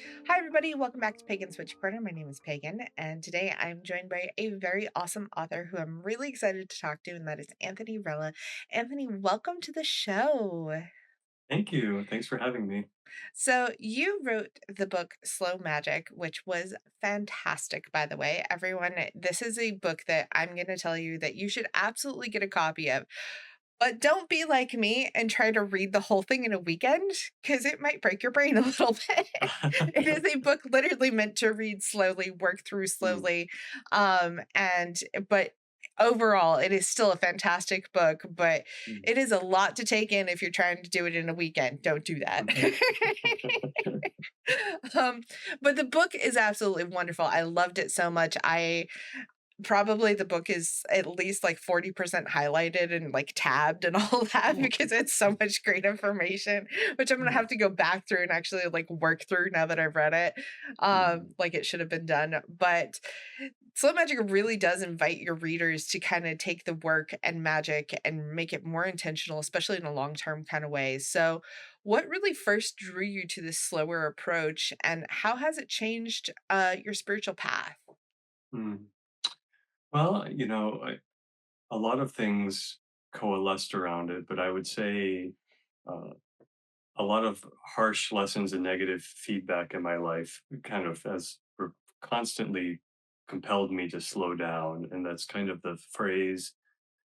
Hi, everybody. Welcome back to Pagan Switch Corner. My name is Pagan, and today I'm joined by a very awesome author who I'm really excited to talk to, and that is Anthony Rella. Anthony, welcome to the show. Thank you. Thanks for having me. So, you wrote the book Slow Magic, which was fantastic, by the way. Everyone, this is a book that I'm going to tell you that you should absolutely get a copy of. But don't be like me and try to read the whole thing in a weekend because it might break your brain a little bit. It is a book literally meant to read slowly, work through Mm, slowly. But overall, it is still a fantastic book, but mm, it is a lot to take in if you're trying to do it in a weekend. Don't do that. mhm, um, but the book is absolutely wonderful. I loved it so much. I Probably the book is at least like 40% highlighted and like tabbed and all that because it's so much great information, which I'm gonna mm, have to go back through and actually like work through now that I've read it. mhm, Like it should have been done. But Slow Magic really does invite your readers to kind of take the work and magic and make it more intentional, especially in a long-term kind of way. So what really first drew you to this slower approach and how has it changed your spiritual path? mm. Well, a lot of things coalesced around it, but I would say uh, a lot of harsh lessons and negative feedback in my life kind of has constantly compelled me to slow down. And that's kind of the phrase,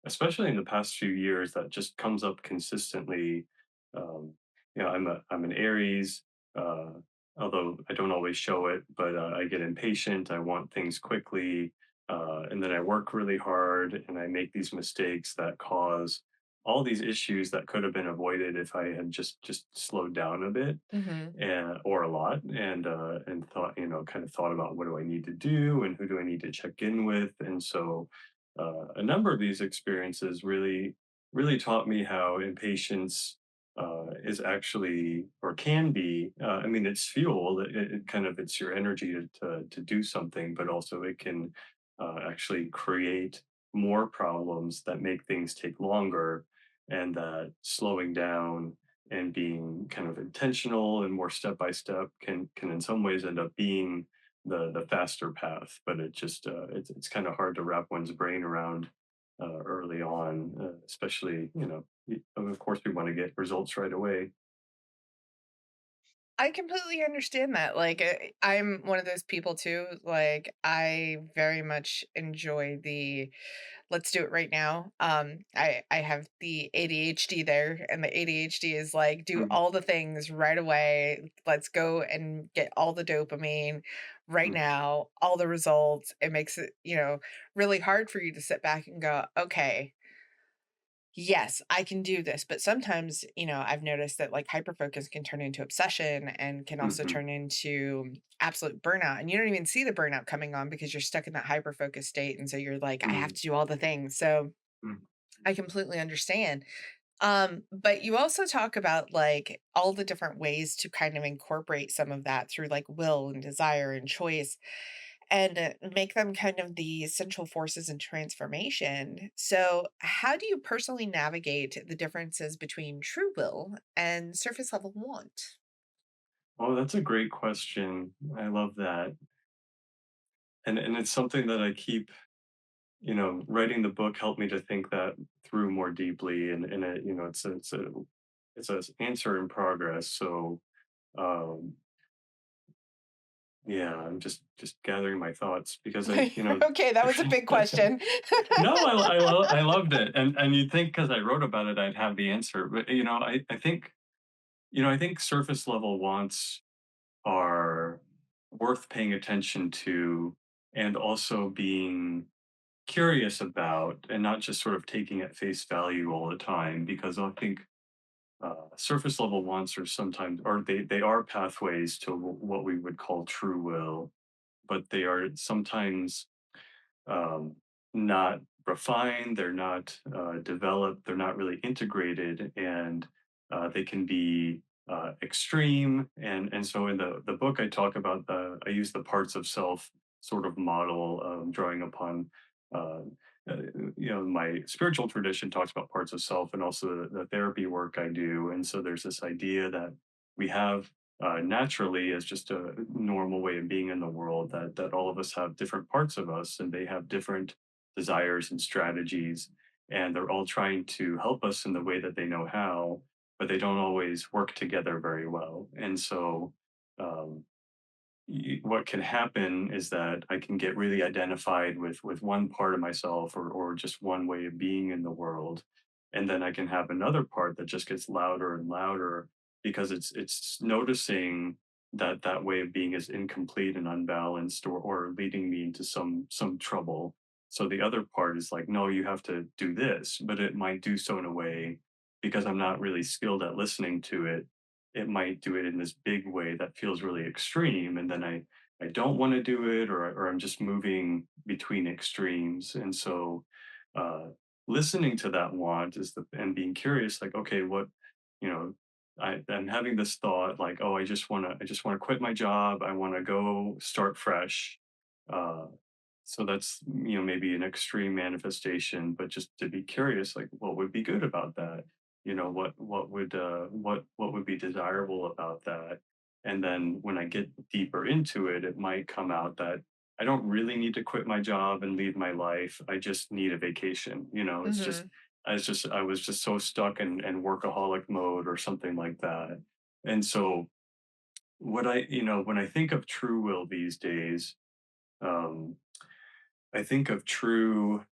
especially in the past few years, that just comes up consistently. Um, I'm an Aries, uh, although I don't always show it, but I get impatient. I want things quickly, and then I work really hard, and I make these mistakes that cause all these issues that could have been avoided if I had just slowed down a bit Mhm. and or a lot and thought kind of thought about what do I need to do and who do I need to check in with. And so a number of these experiences really taught me how impatience is actually or can be. I mean, it's fuel. It kind of it's your energy to do something, but also it can actually create more problems that make things take longer, and that slowing down and being kind of intentional and more step by step can in some ways end up being the faster path. But it's kind of hard to wrap one's brain around early on, especially of course we want to get results right away. I completely understand that. Like, I'm one of those people too. Like, I very much enjoy the let's do it right now. I have the ADHD there, and the ADHD is like, do Mm, all the things right away. Let's go and get all the dopamine right mm, now, all the results. It makes it, really hard for you to sit back and go, okay, yes, I can do this, but sometimes, I've noticed that like hyperfocus can turn into obsession and can also mhm, turn into absolute burnout. And you don't even see the burnout coming on because you're stuck in that hyperfocus state. And so you're like, I have mm, to do all the things. So mm, I completely understand. But you also talk about like all the different ways to kind of incorporate some of that through like will and desire and choice and make them kind of the central forces in transformation. So, how do you personally navigate the differences between true will and surface level want? oh, that's a great question. I love that. And it's something that I keep, writing the book helped me to think that through more deeply. And it, it's a answer in progress. So um yeah, I'm just gathering my thoughts because Okay, that was a big question. no, I loved it. And you'd think because I wrote about it I'd have the answer. But I think I think surface level wants are worth paying attention to and also being curious about, and not just sort of taking at face value all the time, because I think surface level wants are sometimes, or they are pathways to what we would call true will, but they are sometimes um, not refined, they're not developed, they're not really integrated, and they can be extreme. And so in the book, I talk about I use the parts of self sort of model, drawing upon. Uh, my spiritual tradition talks about parts of self, and also the therapy work I do. And so there's this idea that we have naturally as just a normal way of being in the world, that all of us have different parts of us and they have different desires and strategies, and they're all trying to help us in the way that they know how, but they don't always work together very well. And so um, what can happen is that I can get really identified with one part of myself, or just one way of being in the world, and then I can have another part that just gets louder and louder because it's noticing that that way of being is incomplete and unbalanced, or leading me into some trouble. So the other part is like, no, you have to do this, but it might do so in a way, because I'm not really skilled at listening to it, it might do it in this big way that feels really extreme, and then I don't want to do it, or I'm just moving between extremes. And so uh listening to that want is the and being curious, like, okay, what, you know, I'm having this thought like, oh, I just want to quit my job, I want to go start fresh. uh so that's, maybe an extreme manifestation, but just to be curious, like, what would be good about that? What would be desirable about that? And then when I get deeper into it, it might come out that I don't really need to quit my job and leave my life. I just need a vacation. It's just Mhm. I was just so stuck in workaholic mode or something like that. And so when I think of true will these days, um, I think of true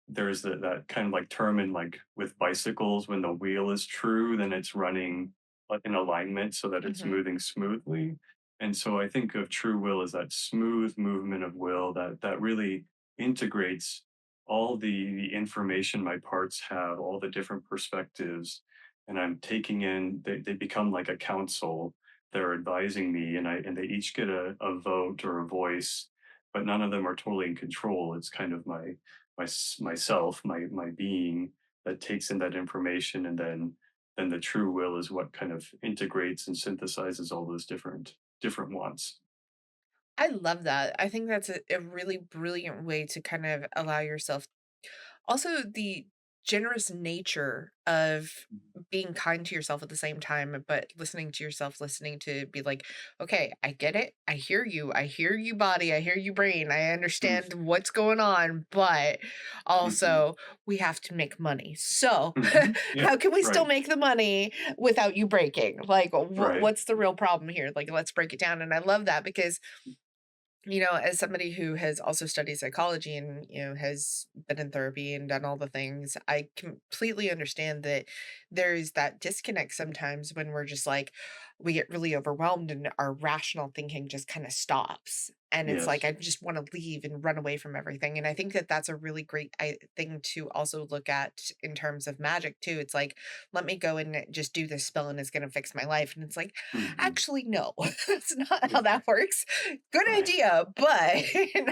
there's that kind of like term in, like, with bicycles, when the wheel is true, then it's running in alignment so that it's Mhm. moving smoothly. And so I think of true will as that smooth movement of will that really integrates all the information my parts have, all the different perspectives, and I'm taking in. They become like a council. They're advising me, and they each get a vote or a voice, but none of them are totally in control. It's kind of myself, my being, that takes in that information, and then the true will is what kind of integrates and synthesizes all those different wants. I love that. I think that's a really brilliant way to kind of allow yourself. Also, the generous nature of being kind to yourself at the same time, but listening to yourself, listening to be like, okay, I get it. I hear you, body. I hear you, brain. I Mm, understand what's going on, but mhm, also we have to make money. So, mhm. Yeah, how can we still right, make the money without you breaking? Like, right. what's the real problem here? Like, let's break it down. And I love that because as somebody who has also studied psychology and, has been in therapy and done all the things, I completely understand that there's that disconnect sometimes when we're just like, we get really overwhelmed and our rational thinking just kind of stops. And it's like, Yes. I just want to leave and run away from everything. And I think that that's a really great thing to also look at in terms of magic, too. It's like, let me go and just do this spell and it's going to fix my life. And it's like, Mhm. actually, no, that's not how Yeah, that works. Good right. idea, but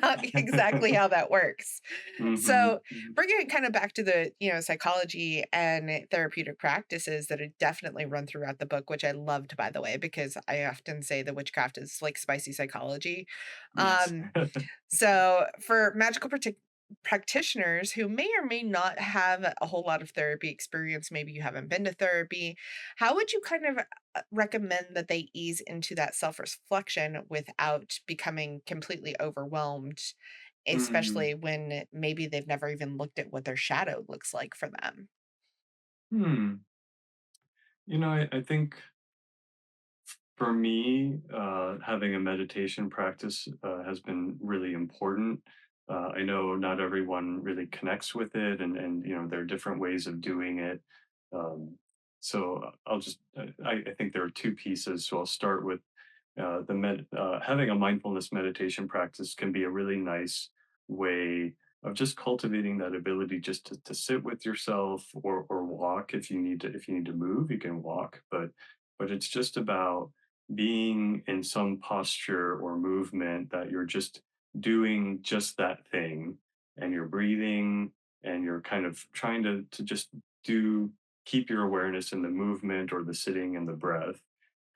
not exactly how that works. Mhm, So, mhm. bringing it kind of back to the, psychology and therapeutic practices that are definitely run throughout the book, which I loved, by the way, because I often say that witchcraft is like spicy psychology. Yes. Um, so, for magical practitioners who may or may not have a whole lot of therapy experience, maybe you haven't been to therapy, how would you kind of recommend that they ease into that self reflection without becoming completely overwhelmed, Mm. especially when maybe they've never even looked at what their shadow looks like for them? Hmm. I think for me, having a meditation practice has been really important. I know not everyone really connects with it, and there are different ways of doing it. So I'll just I think there are two pieces. So I'll start with having a mindfulness meditation practice can be a really nice way of just cultivating that ability just to sit with yourself, or walk. If you need to move, you can walk, but it's just about being in some posture or movement that you're just doing just that thing, and you're breathing, and you're kind of trying to just do keep your awareness in the movement or the sitting and the breath.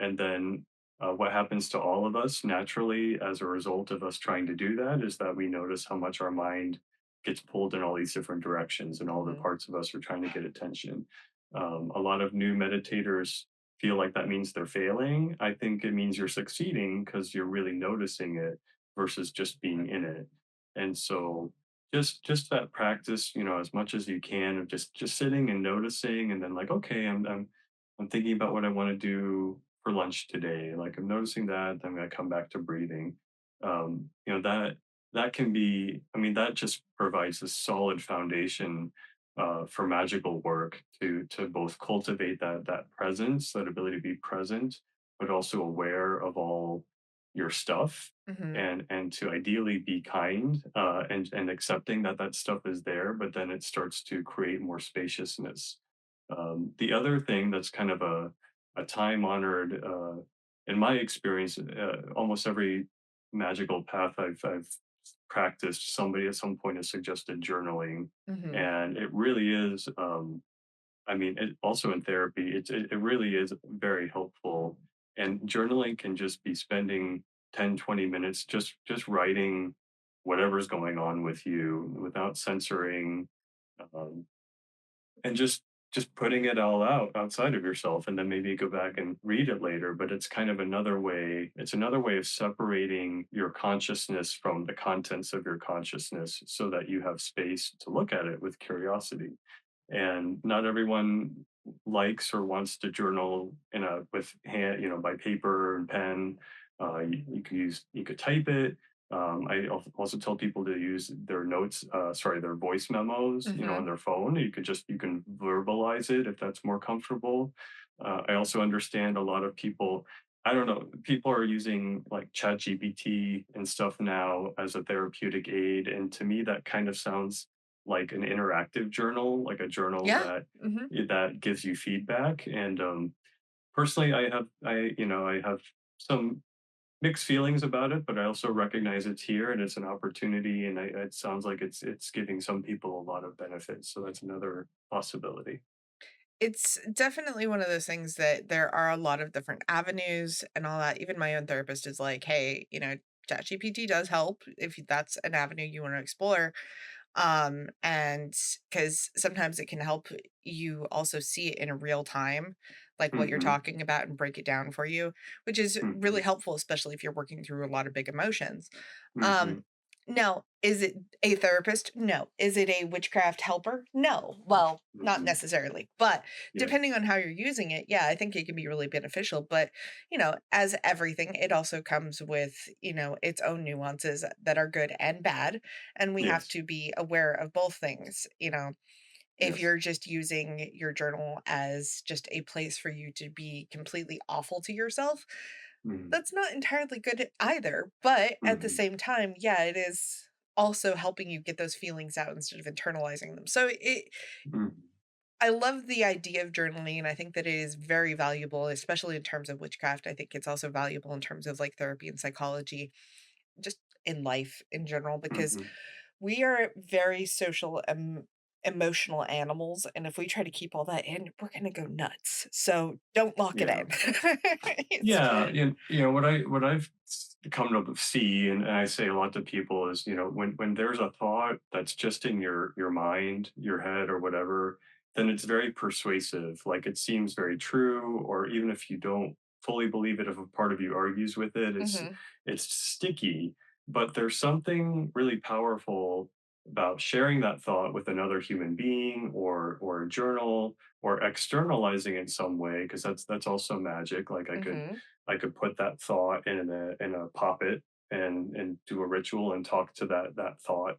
And then what happens to all of us naturally as a result of us trying to do that is that we notice how much our mind gets pulled in all these different directions, and all the Mhm. parts of us are trying to get attention. A lot of new meditators feel like that means they're failing. I think it means you're succeeding because you're really noticing it versus just being in it. And so just that practice, as much as you can of just sitting and noticing and then like, okay, I'm thinking about what I want to do for lunch today. Like I'm noticing that, then I'm gonna come back to breathing. That can be, I mean, that just provides a solid foundation for magical work to both cultivate that presence, that ability to be present, but also aware of all your stuff, Mhm. and to ideally be kind, and accepting that that stuff is there, but then it starts to create more spaciousness. The other thing that's kind of a time honored, in my experience, almost every magical path I've practiced, somebody at some point has suggested journaling, Mhm. and it really is. I mean, also in therapy, it really is very helpful. And journaling can just be spending 10-20 minutes just writing whatever's going on with you without censoring, um, and just putting it all out outside of yourself, and then maybe go back and read it later. But it's kind of another way, it's another way of separating your consciousness from the contents of your consciousness so that you have space to look at it with curiosity. And not everyone likes or wants to journal in a with hand, by paper and pen. You could type it. Also tell people to use their notes, their voice memos, on Mhm. their phone. You can verbalize it if that's more comfortable. I also understand a lot of people. I don't know. People are using like ChatGPT and stuff now as a therapeutic aid, and to me, that kind of sounds like an interactive journal, like a journal Yeah. Mhm. that gives you feedback. And personally, I have some mixed feelings about it, but I also recognize it's here and it's an opportunity, and it sounds like it's giving some people a lot of benefits. So that's another possibility. It's definitely one of those things that there are a lot of different avenues and all that. Even my own therapist is like, "Hey, ChatGPT does help if that's an avenue you wanna explore." And because sometimes it can help you also see it in a real time, like what you're Hmm. talking about and break it down for you, which is Hmm. really helpful, especially if you're working through a lot of big emotions. Hmm. Um, now, is it a therapist? No. Is it a witchcraft helper? No. Well, not Hmm. necessarily, but Yeah. depending on how you're using it, yeah, I think it can be really beneficial. But, as everything, it also comes with, its own nuances that are good and bad. And we have Yes. to be aware of both things. If Yes. you're just using your journal as just a place for you to be completely awful to yourself, Hmm. that's not entirely good either. But at the Hmm. same time, yeah, it is also helping you get those feelings out instead of internalizing them. So Hmm. I love the idea of journaling and I think that it is very valuable, especially in terms of witchcraft. I think it's also valuable in terms of like therapy and psychology, just in life in general, because Hmm. we are very social, emotional animals, and if we try to keep all that in, we're gonna go nuts. So don't lock it Yeah. in. It's Yeah, what I've come to see, and I say a lot to people is, when there's a thought that's just in your mind, your head, or whatever, then it's very persuasive. Like it seems very true, or even if you don't fully believe it, if a part of you argues with it, Mhm, it's sticky. But there's something really powerful about sharing that thought with another human being, or a journal, or externalizing in some way, because that's also magic. Like mhm, I could put that thought in a poppet, and do a ritual and talk to that thought.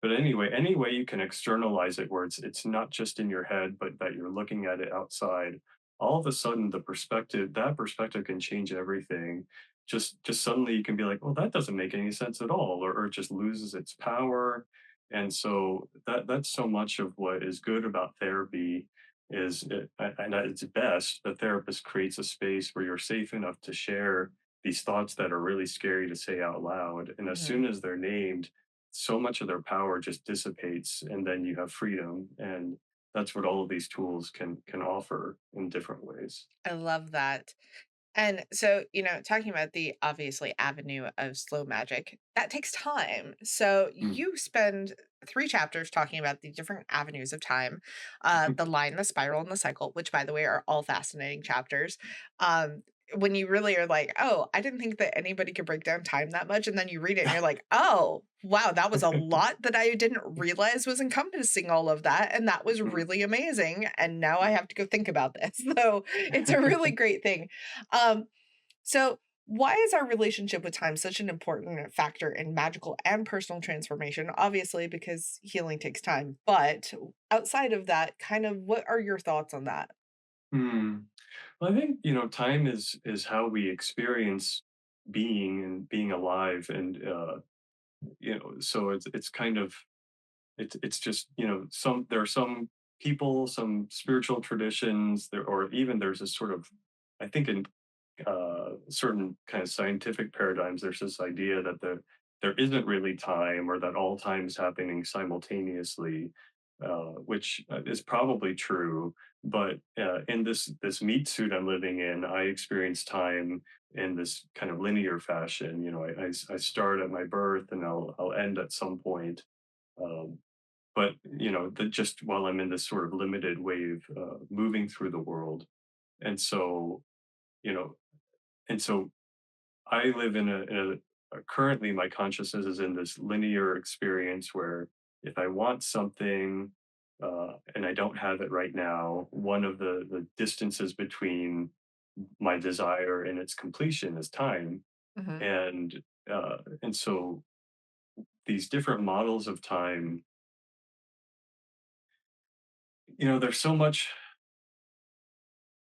But anyway, any way you can externalize it where it's not just in your head, but that you're looking at it outside, all of a sudden that perspective can change everything. Just suddenly you can be like, well, that doesn't make any sense at all, or it just loses its power. And so that's so much of what is good about therapy is and at its best, the therapist creates a space where you're safe enough to share these thoughts that are really scary to say out loud. And as mhm. soon as they're named, so much of their power just dissipates, and then you have freedom. And that's what all of these tools can offer in different ways. I love that. And so, talking about the obviously avenue of slow magic, that takes time. So Mm. you spend 3 chapters talking about the different avenues of time, the line, the spiral, and the cycle, which by the way are all fascinating chapters. Um, when you really are like, oh, I didn't think that anybody could break down time that much. And then you read it and you're like, oh, wow, that was a lot that I didn't realize was encompassing all of that. And that was Mm. really amazing. And now I have to go think about this. So it's a really great thing. Um, so, why is our relationship with time such an important factor in magical and personal transformation? Obviously, because healing takes time. But outside of that, kind of what are your thoughts on that? Mm. Well, I think, time is how we experience being and being alive, and so it's kind of it's just, some there are some people, some spiritual traditions there, or even there's this sort of, I think, in certain kind of scientific paradigms, there's this idea that there isn't really time, or that all time is happening simultaneously, which is probably true. But in this meat suit I'm living in, I experience time in this kind of linear fashion. I start at my birth, and I'll end at some point. Um, but just while I'm in this sort of limited wave, moving through the world, and so you know, and so I live currently my consciousness is in this linear experience where if I want something, and I don't have it right now, one of the distances between my desire and its completion is time, Mhm. and so these different models of time, there's so much.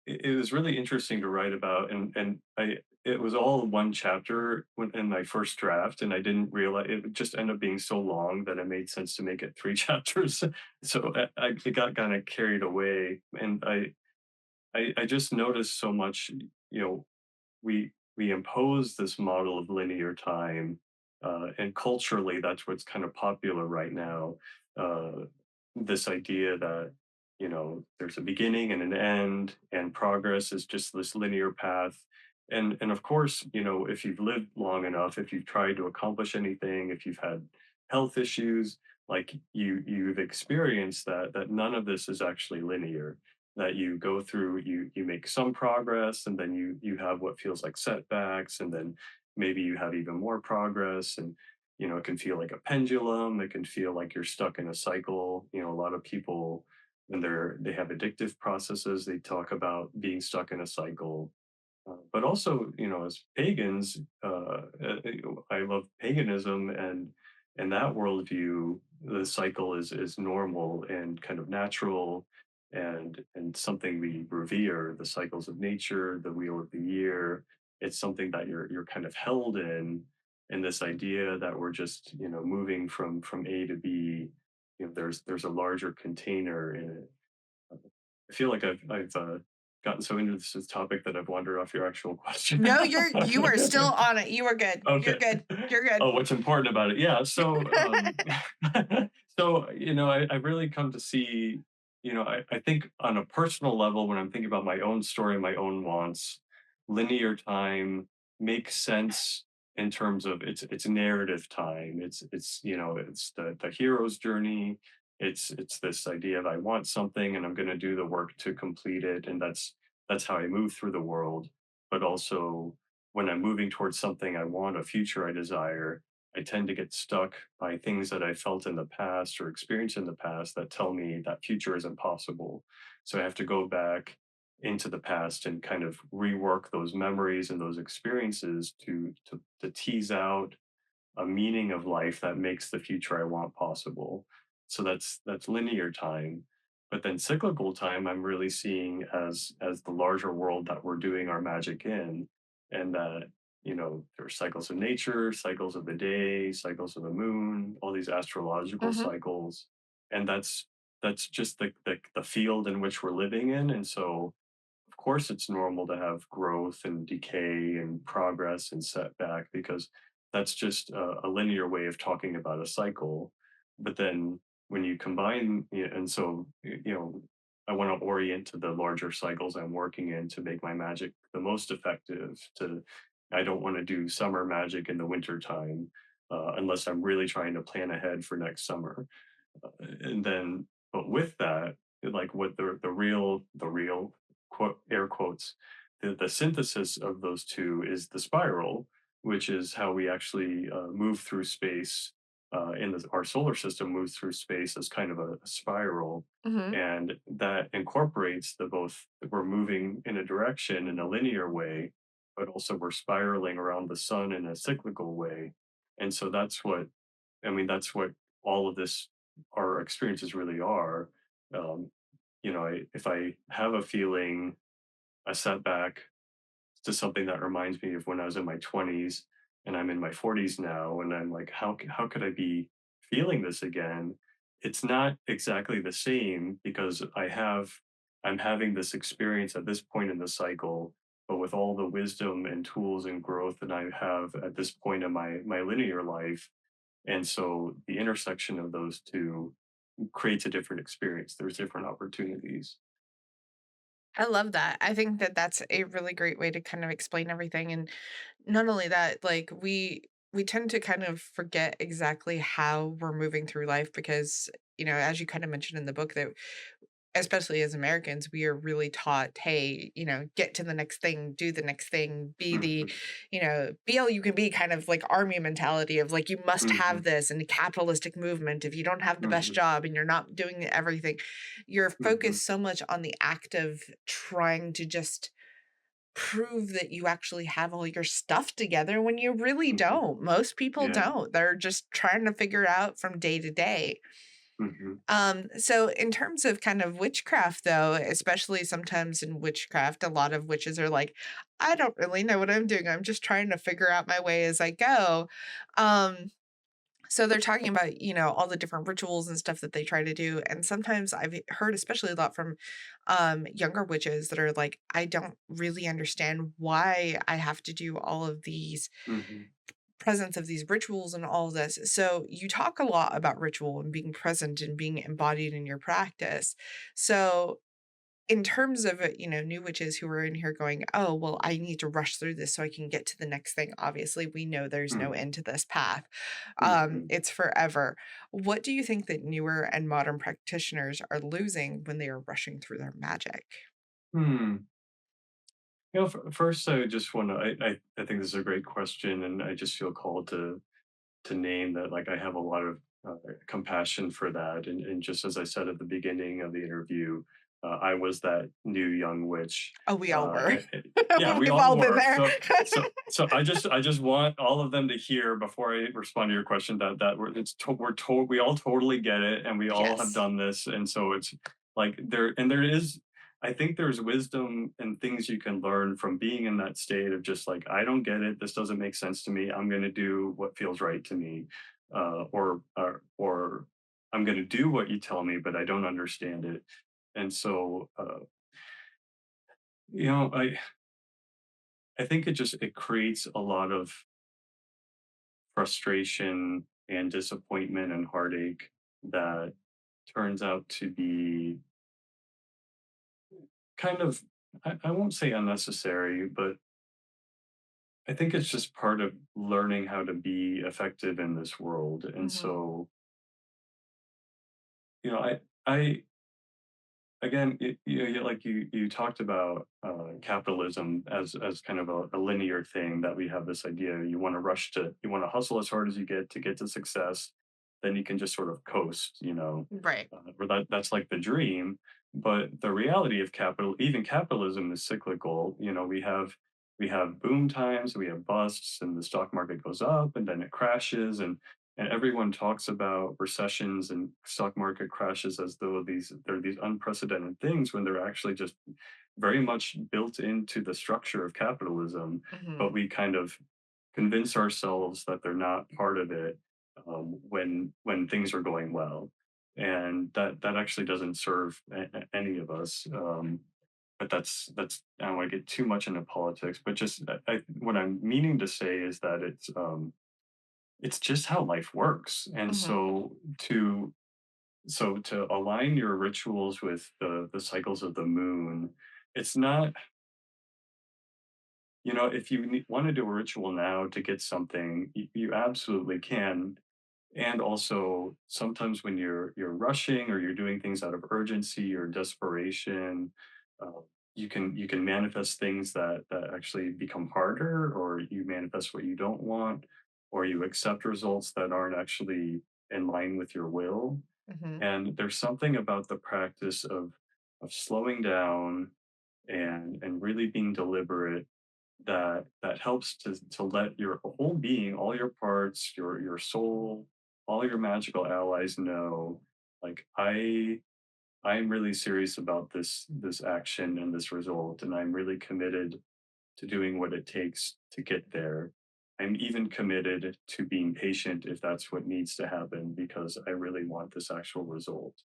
It was really interesting to write about, and I it was all one chapter in my first draft, and I didn't realize it would just end up being so long that it made sense to make it 3 chapters. So I it got kind of carried away, and I just noticed so much. We impose this model of linear time, and culturally, that's what's kind of popular right now. Uh, this idea that there's a beginning and an end, and progress is just this linear path. And of course, if you've lived long enough, if you've tried to accomplish anything, if you've had health issues, like you've experienced that none of this is actually linear, that you go through, you make some progress, and then you have what feels like setbacks, and then maybe you have even more progress, and it can feel like a pendulum, it can feel like you're stuck in a cycle. A lot of people, when they have addictive processes, they talk about being stuck in a cycle. But also, as pagans, I love paganism, and that worldview, the cycle is normal and kind of natural, and something we revere. The cycles of nature, the wheel of the year. It's something that you're kind of held in this idea that we're just moving from A to B. There's a larger container in it. I feel like I've gotten so into this topic that I've wandered off your actual question. No, you are still on it. You are good. You're Okay. good. You're good. Oh, what's important about it? Yeah. So, so I really come to see. I think on a personal level, when I'm thinking about my own story, my own wants, linear time makes sense in terms of its narrative time. It's the hero's journey. It's this idea of I want something, and I'm going to do the work to complete it, and that's how I move through the world. But also, when I'm moving towards something I want, a future I desire, I tend to get stuck by things that I felt in the past or experienced in the past that tell me that future is impossible. So I have to go back into the past and kind of rework those memories and those experiences to tease out a meaning of life that makes the future I want possible. So that's linear time. But then cyclical time, I'm really seeing as the larger world that we're doing our magic in, and that there are cycles of nature, cycles of the day, cycles of the moon, all these astrological Mhm. cycles, and that's just the field in which we're living in. And so of course it's normal to have growth and decay and progress and setback, because that's just a linear way of talking about a cycle. But then when you combine, and so I want to orient to the larger cycles I'm working in to make my magic the most effective. I don't want to do summer magic in the winter time unless I'm really trying to plan ahead for next summer. And then, but with that, like what the real quote air quotes, the synthesis of those two is the spiral, which is how we actually move through space. Our solar system moves through space as kind of a spiral, Mhm. and that incorporates the both. We're moving in a direction in a linear way, but also we're spiraling around the sun in a cyclical way. And so that's what all of this our experiences really are. Um, if I have a feeling, a setback to something that reminds me of when I was in my 20s and I'm in my 40s now, and I'm like, how could I be feeling this again? It's not exactly the same because I'm having this experience at this point in the cycle, but with all the wisdom and tools and growth that I have at this point in my linear life. And so the intersection of those two creates a different experience. There's different opportunities. I love that. I think that that's a really great way to kind of explain everything, and not only that, like, we tend to kind of forget exactly how we're moving through life because, as you kind of mentioned in the book, that especially as Americans, we are really taught, hey, get to the next thing, do the next thing, Mhm, be all you can be, kind of like army mentality of like, you must have mhm, this, and a capitalistic movement. If you don't have the best mhm, job and you're not doing everything, you're mhm, focused so much on the act of trying to just prove that you actually have all your stuff together when you really mhm. don't. Most people Yeah. don't. They're just trying to figure out from day to day. Mhm, So in terms of kind of witchcraft though, especially sometimes in witchcraft, a lot of witches are like, I don't really know what I'm doing. I'm just trying to figure out my way as I go. Um, so they're talking about, all the different rituals and stuff that they try to do. And sometimes I've heard, especially a lot from younger witches that are like, I don't really understand why I have to do all of these mhm, presence of these rituals and all of this. So you talk a lot about ritual and being present and being embodied in your practice. So in terms of new witches who are in here going, oh, well, I need to rush through this so I can get to the next thing. Obviously, we know there's no mhm, end to this path. mhm. It's forever. What do you think that newer and modern practitioners are losing when they are rushing through their magic? Hmm. First, I just want to. I think this is a great question, and I just feel called to name that. Like I have a lot of compassion for that, and just as I said at the beginning of the interview, I was that new young witch. Oh, we all Uh, were. a- a- yeah, we We've all all been were. there. So I just want all of them to hear before I respond to your question that we all totally get it, and we all have Yes. done this, and so it's like there is. I think there's wisdom and things you can learn from being in that state of just like, I don't get it. This doesn't make sense to me. I'm going to do what feels right to me, or I'm going to do what you tell me, but I don't understand it. And so, you know, I think it creates a lot of frustration and disappointment and heartache that turns out to be kind of I won't say unnecessary, but I think it's just part of learning how to be effective in this world. And Mhm. so, you know, I again, like you talked about capitalism as kind of a linear thing that we have this idea you want to hustle as hard as you get to success, then you can just sort of coast, Right. or that's like the dream. But the reality of even capitalism is cyclical. We have boom times, we have busts, and the stock market goes up and then it crashes, and everyone talks about recessions and stock market crashes as though they're these unprecedented things when they're actually just very much built into the structure of capitalism, but Mhm. we kind of convince ourselves that they're not part of it when things are going well, and that actually doesn't serve any of us. But that's I don't want to get too much into politics, but just what I'm meaning to say is that it's just how life works. And Mhm. so to So to align your rituals with the cycles of the moon, it's not, if you want to do a ritual now to get something, you absolutely can. And also sometimes when you're rushing or you're doing things out of urgency or desperation, uh, you can manifest things that actually become harder, or you manifest what you don't want, or you accept results that aren't actually in line with your will. Mhm. And there's something about the practice of slowing down and really being deliberate that helps to let your whole being, all your parts, your soul, all your magical allies know, like I'm really serious about this action and this result, and I'm really committed to doing what it takes to get there. I'm even committed to being patient if that's what needs to happen because I really want this actual result.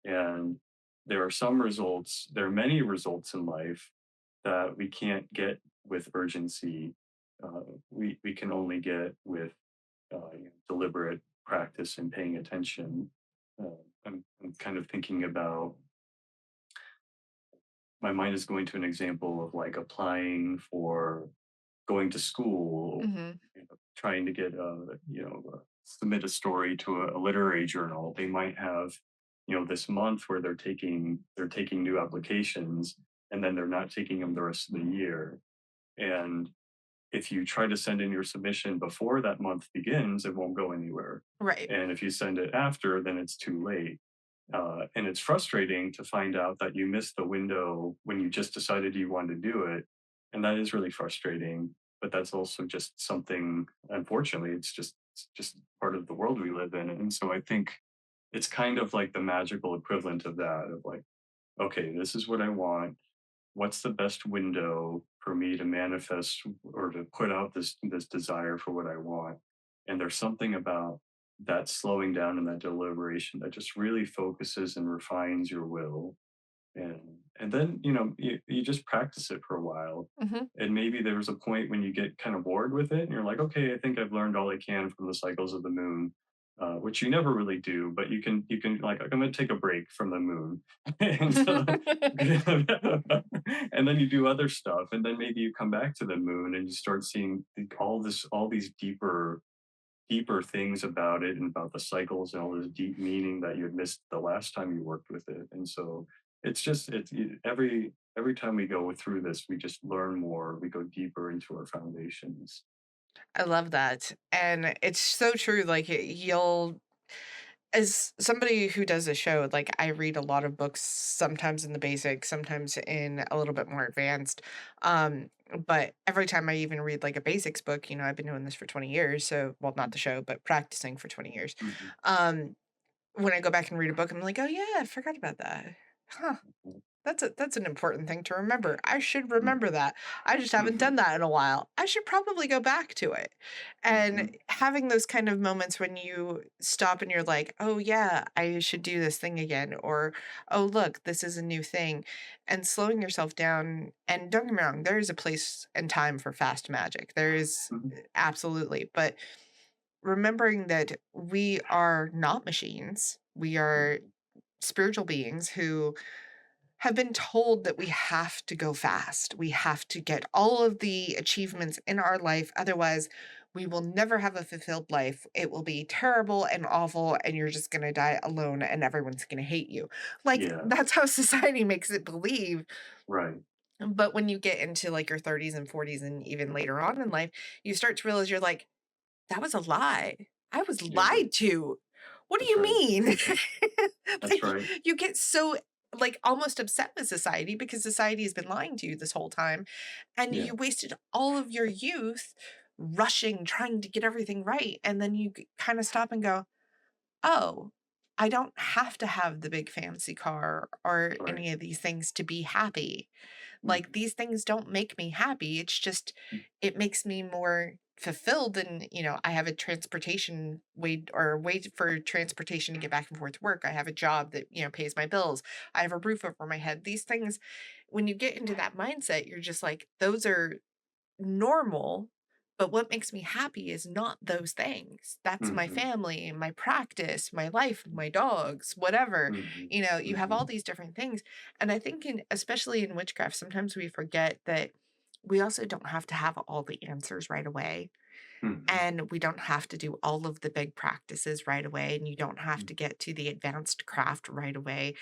And there are many results in life that we can't get with urgency. We can only get with deliberate practice and paying attention. I'm kind of thinking about, my mind is going to an example of like applying for going to school, Mhm. trying to get submit a story to a literary journal. They might have, this month where they're taking new applications, and then they're not taking them the rest of the year. And if you try to send in your submission before that month begins, it won't go anywhere. Right. And if you send it after, then it's too late. And it's frustrating to find out that you missed the window when you just decided you wanted to do it. And that is really frustrating. But that's also just something, unfortunately, it's just part of the world we live in. And so I think it's kind of like the magical equivalent of that, of like, okay, this is what I want. What's the best window for me to manifest or to put out this desire for what I want? And there's something about that slowing down and that deliberation that just really focuses and refines your will. And then you just practice it for a while, Mhm. and maybe there's a point when you get kind of bored with it and you're like, okay, I think I've learned all I can from the cycles of the moon, which you never really do, but you can like, I'm going to take a break from the moon. And so and then you do other stuff, and then maybe you come back to the moon and you start seeing all these deeper things about it and about the cycles and all this deep meaning that you had missed the last time you worked with it. And so every time we go through this, we just learn more. We go deeper into our foundations. I love that, and it's so true, like, you'll as somebody who does a show, like, I read a lot of books, sometimes in the basics, sometimes in a little bit more advanced, but every time I even read, like, a basics book, I've been doing this for 20 years, so well, not the show, but practicing for 20 years, Mhm, um, when I go back and read a book, I'm like, "Oh, yeah, I forgot about that. Huh." mhm, That's an important thing to remember. I should remember mhm, that. I just haven't mhm, done that in a while. I should probably go back to it. And mhm, having those kind of moments when you stop and you're like, "Oh yeah, I should do this thing again," or "Oh look, this is a new thing." And slowing yourself down, and don't get me wrong, there is a place and time for fast magic. There is mhm, absolutely, but remembering that we are not machines. We are mhm. spiritual beings who have been told that we have to go fast. We have to get all of the achievements in our life. Otherwise, we will never have a fulfilled life. It will be terrible and awful, and you're just going to die alone, and everyone's going to hate you. Like, Yeah, that's how society makes it believe. right. But when you get into like your 30s and 40s, and even later on in life, you start to realize you're like, that was a lie. I was Yeah, lied to. What do that's you right. mean? That's Like, right. you get so, like, almost upset with society because society has been lying to you this whole time, and Yeah, you wasted all of your youth rushing, trying to get everything right, and then you kinda stop and go, "Oh, I don't have to have the big fancy car or right. any of these things to be happy." Like, Mhm, these things don't make me happy, it's just it makes me more fulfilled, and, I have a transportation way, or wait for transportation to get back and forth to work. I have a job that, pays my bills. I have a roof over my head. These things, when you get into that mindset, you're just like, those are normal, But what makes me happy is not those things. That's my Mhm. family, my practice, my life, my dogs, whatever. Mhm. You have all Mhm. these different things. And I think especially in witchcraft, sometimes we forget that we also don't have to have all the answers right away. Mhm. And we don't have to do all of the big practices right away. And you don't have Mhm. to get to the advanced craft right away.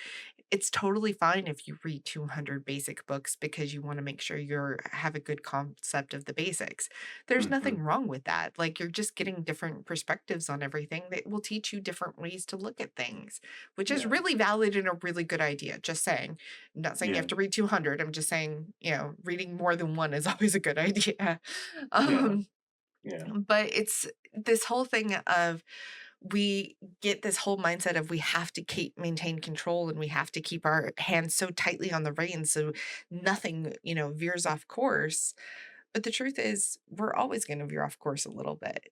It's totally fine if you read 200 basic books because you want to make sure you have a good concept of the basics. There's Mhm. nothing wrong with that. Like, you're just getting different perspectives on everything that will teach you different ways to look at things, which is Yeah. really valid and a really good idea. Just saying. I'm not saying you have Yeah. to read 200. I'm just saying, reading more than one is always a good idea. Yeah. Um, Yeah. but it's this whole thing of we get this whole mindset of we have to keep maintain control and we have to keep our hands so tightly on the reins so nothing, veers off course. But the truth is we're always going to veer off course a little bit.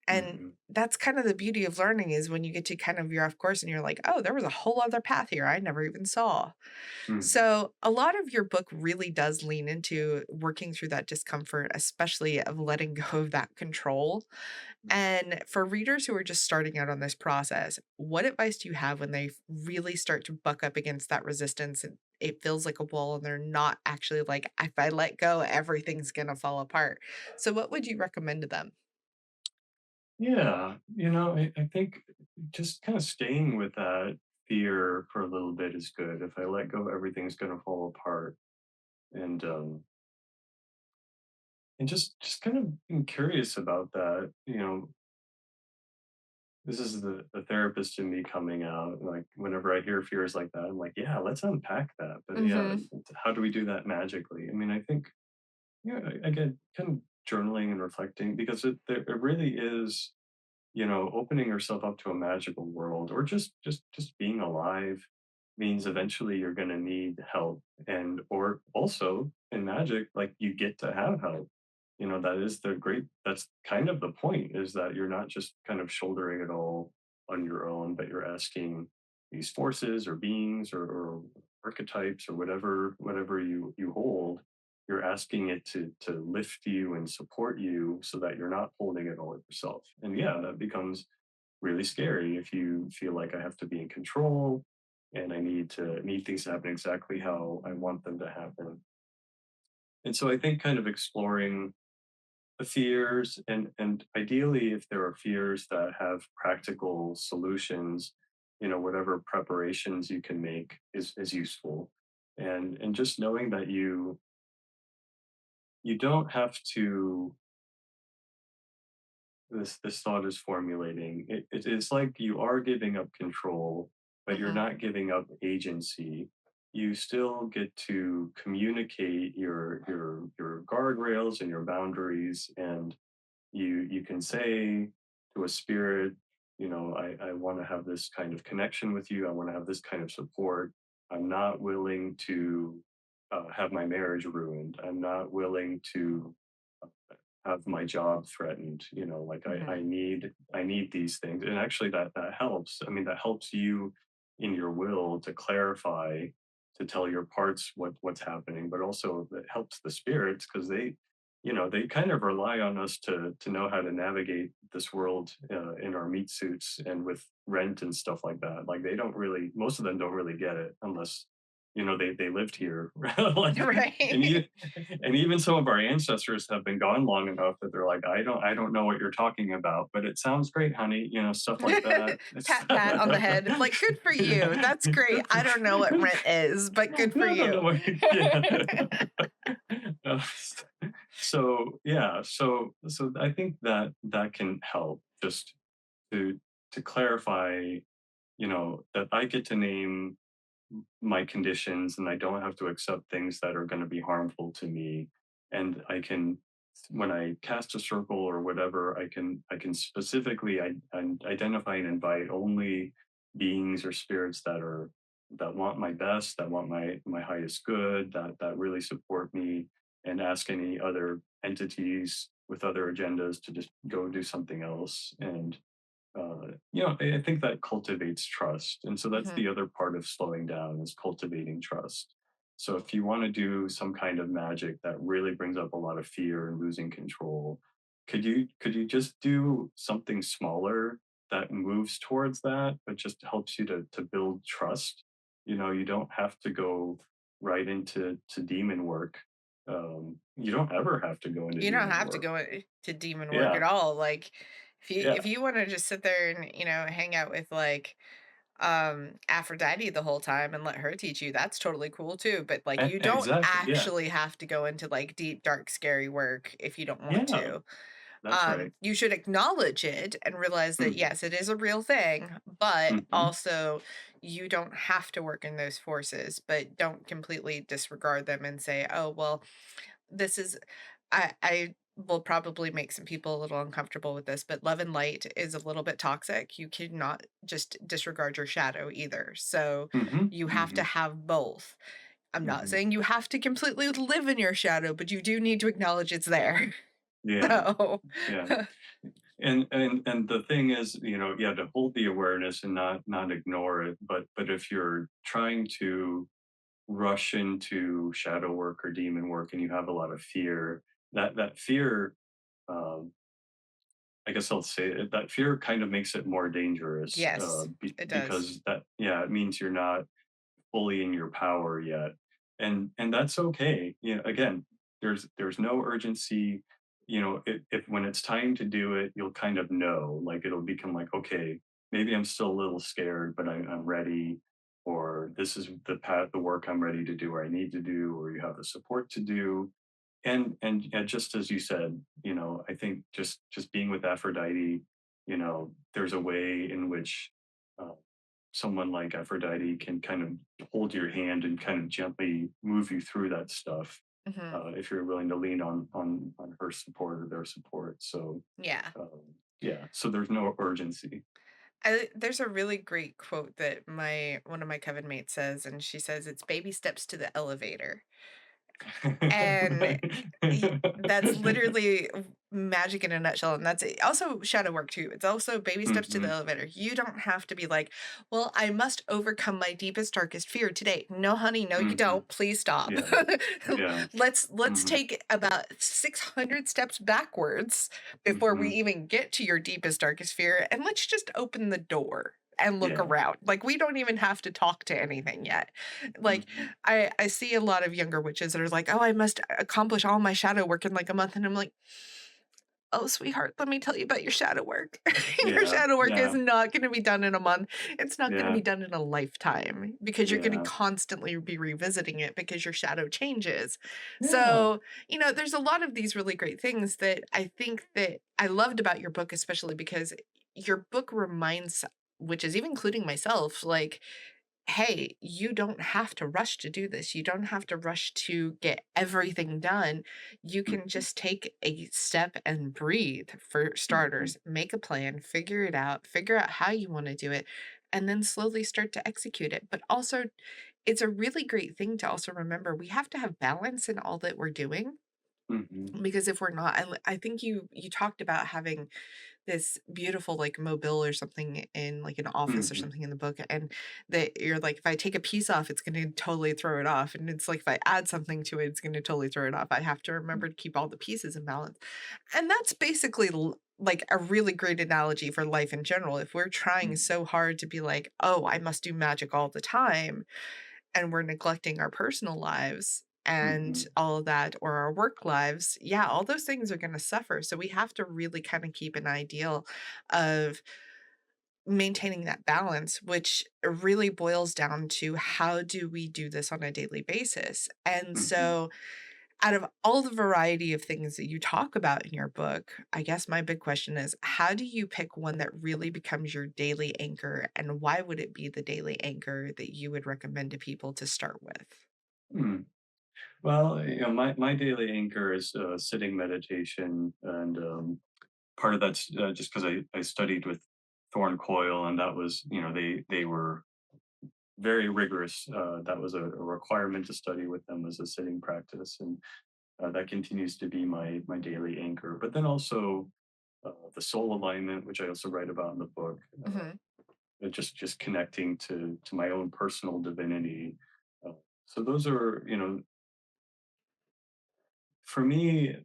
And Mhm. that's kind of the beauty of learning is when you get to kind of veer off course and you're like, oh, there was a whole other path here I never even saw. Mhm. So a lot of your book really does lean into working through that discomfort, especially of letting go of that control. And for readers who are just starting out on this process, what advice do you have when they really start to buck up against that resistance and it feels like a wall and they're not actually like, if I let go, everything's going to fall apart? So, what would you recommend to them? Yeah. I think just kind of staying with that fear for a little bit is good. If I let go, everything's going to fall apart. And just kind of being curious about that. This is the therapist in me coming out. Like whenever I hear fears like that, I'm like, yeah, let's unpack that. But yeah, Mhm. how do we do that magically? I mean, I think again, kind of journaling and reflecting because it really is opening yourself up to a magical world or just being alive means eventually you're going to need help and or also in magic like you get to have help. That is that's kind of the point is that you're not just kind of shouldering it all on your own, but you're asking these forces or beings or archetypes or whatever you hold. You're asking it to lift you and support you so that you're not holding it all yourself. And yeah, that becomes really scary if you feel like I have to be in control and I need things to happen exactly how I want them to happen. And so I think kind of exploring the fears and ideally if there are fears that have practical solutions, whatever preparations you can make is useful. And just knowing that you don't have to this thought is formulating. It is like you are giving up control, but you're Mhm. not giving up agency. You still get to communicate your guardrails and your boundaries, and you can say to a spirit, I want to have this kind of connection with you. I want to have this kind of support. I'm not willing to have my marriage ruined. I'm not willing to have my job threatened. Like Mhm. I need these things. And actually that helps. I mean, that helps you in your will to clarify, to tell your parts what's happening, but also that helps the spirits because they kind of rely on us to know how to navigate this world in our meat suits and with rent and stuff like that. Like they don't really, most of them don't really get it unless they lived here. Like, and Right. you and even some of our ancestors have been gone long enough that they're like, I don't know what you're talking about, but it sounds great, honey. Stuff like that. Pat, pat on the head. Like, good for you. Yeah. That's great. I don't know what rent is, but good for I don't know you. what. Yeah. Uh, so yeah, so I think that can help just to clarify, that I get to name my conditions and I don't have to accept things that are going to be harmful to me. And I can, when I cast a circle or whatever, I can specifically identify and invite only beings or spirits that want my best, that want my highest good, that really support me, and ask any other entities with other agendas to just go do something else. And I think that cultivates trust. And so that's Mhm. the other part of slowing down is cultivating trust. So if you want to do some kind of magic that really brings up a lot of fear and losing control, could you just do something smaller that moves towards that, but just helps you to build trust? You don't have to go right into demon work. You don't ever have to go into You don't demon have to work. go to demon work at Yeah, all. Like if yeah, you want to just sit there and, hang out with like Aphrodite the whole time and let her teach you, that's totally cool too. But like you don't exactly. Yeah, actually have to go into like deep, dark, scary work if you don't want yeah, to. that's right. You should acknowledge it and realize that Mhm, yes, it is a real thing, but mhm, also you don't have to work in those forces, but don't completely disregard them and say, "Oh, well, this is I will probably make some people a little uncomfortable with this, but love and light is a little bit toxic. You cannot just disregard your shadow either. So mhm, you have to mhm, have both. I'm not mhm. saying you have to completely live in your shadow, but you do need to acknowledge it's there." Yeah, So yeah. And the thing is, yeah, to hold the awareness and not ignore it. But if you're trying to rush into shadow work or demon work and you have a lot of fear, that fear, um, I guess I'll say it, that fear kind of makes it more dangerous, yes, it does. because that, yeah, it means you're not fully in your power yet, and that's okay. Again, there's no urgency. If when it's time to do it, you'll kind of know, like it'll become like, okay, maybe I'm still a little scared, but I'm ready, or this is the work I'm ready to do, or I need to do, or you have the support to do. And just as you said, I think just being with Aphrodite, there's a way in which, uh, someone like Aphrodite can kind of hold your hand and kind of gently move you through that stuff, Mhm. if you're willing to lean on her support or their support. So, Yeah. yeah, so there's no urgency. There's a really great quote that my one of my coven mates says, and she says it's baby steps to the elevator. And that's literally magic in a nutshell, and that's it. Also shadow work too. It's also baby steps to the Mhm. elevator. You don't have to be like, "Well, I must overcome my deepest, darkest fear today." No, honey, no, you Mhm. don't. Please stop. Yeah, yeah. Let's Mhm. take about 600 steps backwards before we Mhm. even get to your deepest, darkest fear, and let's just open the door and look Yeah. around. Like we don't even have to talk to anything yet. Like Mhm. I see a lot of younger witches that are like, "Oh, I must accomplish all my shadow work in like a month," and I'm like, "Oh, sweetheart, let me tell you about your shadow work. Your Yeah, shadow work is yeah, not going to be done in a month. It's not going to yeah, be done in a lifetime because you're going to yeah, constantly be revisiting it because your shadow changes." yeah. So, there's a lot of these really great things that I think that I loved about your book, especially because your book reminds witches, even including myself, like, hey, you don't have to rush to do this. You don't have to rush to get everything done. You can Mhm, just take a step and breathe for mhm, starters, make a plan, figure out how you want to do it, and then slowly start to execute it. But also, it's a really great thing to also remember we have to have balance in all that we're doing mhm, because if we're not, I think you talked about having this beautiful like mobile or something in like an office or mhm, something in the book, and that you're like, if I take a piece off it's going to totally throw it off, and it's like if I add something to it it's going to totally throw it off. I have to remember to keep all the pieces in balance, and that's basically like a really great analogy for life in general. If we're trying mhm, so hard to be like, oh, I must do magic all the time, and we're neglecting our personal lives and mhm, all of that, or our work lives, yeah, all those things are going to suffer. So we have to really kind of keep an ideal of maintaining that balance, which really boils down to how do we do this on a daily basis. And mhm, so out of all the variety of things that you talk about in your book, I guess my big question is how do you pick one that really becomes your daily anchor, and why would it be the daily anchor that you would recommend to people to start with? mm. Well, my daily anchor is, sitting meditation, and, part of that's, just because I studied with Thorn Coil, and that was, they were very rigorous. That was a requirement to study with them as a sitting practice, and, that continues to be my daily anchor. But then also, the soul alignment, which I also write about in the book, Mhm. just connecting to my own personal divinity. Uh, so those are, for me,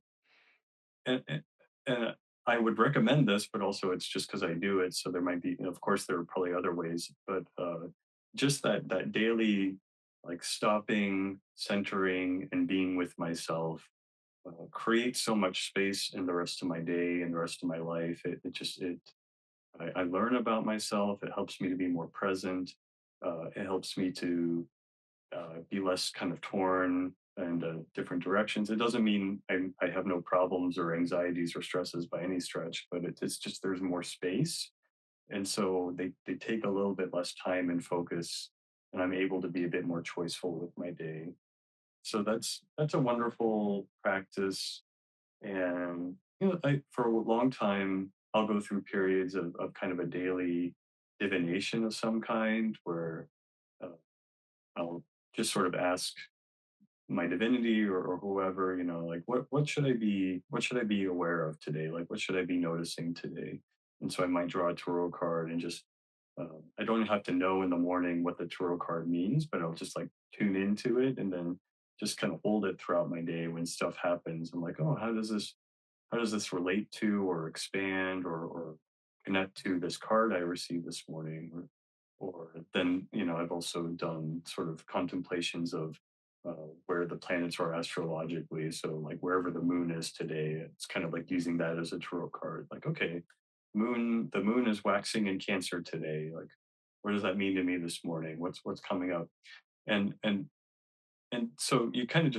and I would recommend this, but also it's just because I do it. So there might be, of course, there are probably other ways, but just that daily, like stopping, centering, and being with myself creates so much space in the rest of my day and the rest of my life. It just it I learn about myself. It helps me to be more present. It helps me to be less kind of torn and different directions. It doesn't mean I have no problems or anxieties or stresses by any stretch, but it's just there's more space. And so they take a little bit less time and focus, and I'm able to be a bit more choiceful with my day. So that's a wonderful practice. And for a long time, I'll go through periods of kind of a daily divination of some kind where uh, I'll just sort of ask my divinity or whoever, like what should I be aware of today? Like what should I be noticing today? And so I might draw a tarot card and just I don't have to know in the morning what the tarot card means, but I'll just like tune into it and then just kind of hold it throughout my day when stuff happens. I'm like, oh, how does this relate to or expand or connect to this card I received this morning? Or then, I've also done sort of contemplations of where the planets are astrologically. So, like wherever the moon is today, it's kind of like using that as a tarot card. Like, okay, the moon is waxing in Cancer today. Like, what does that mean to me this morning? What's coming up? And and and so you kind of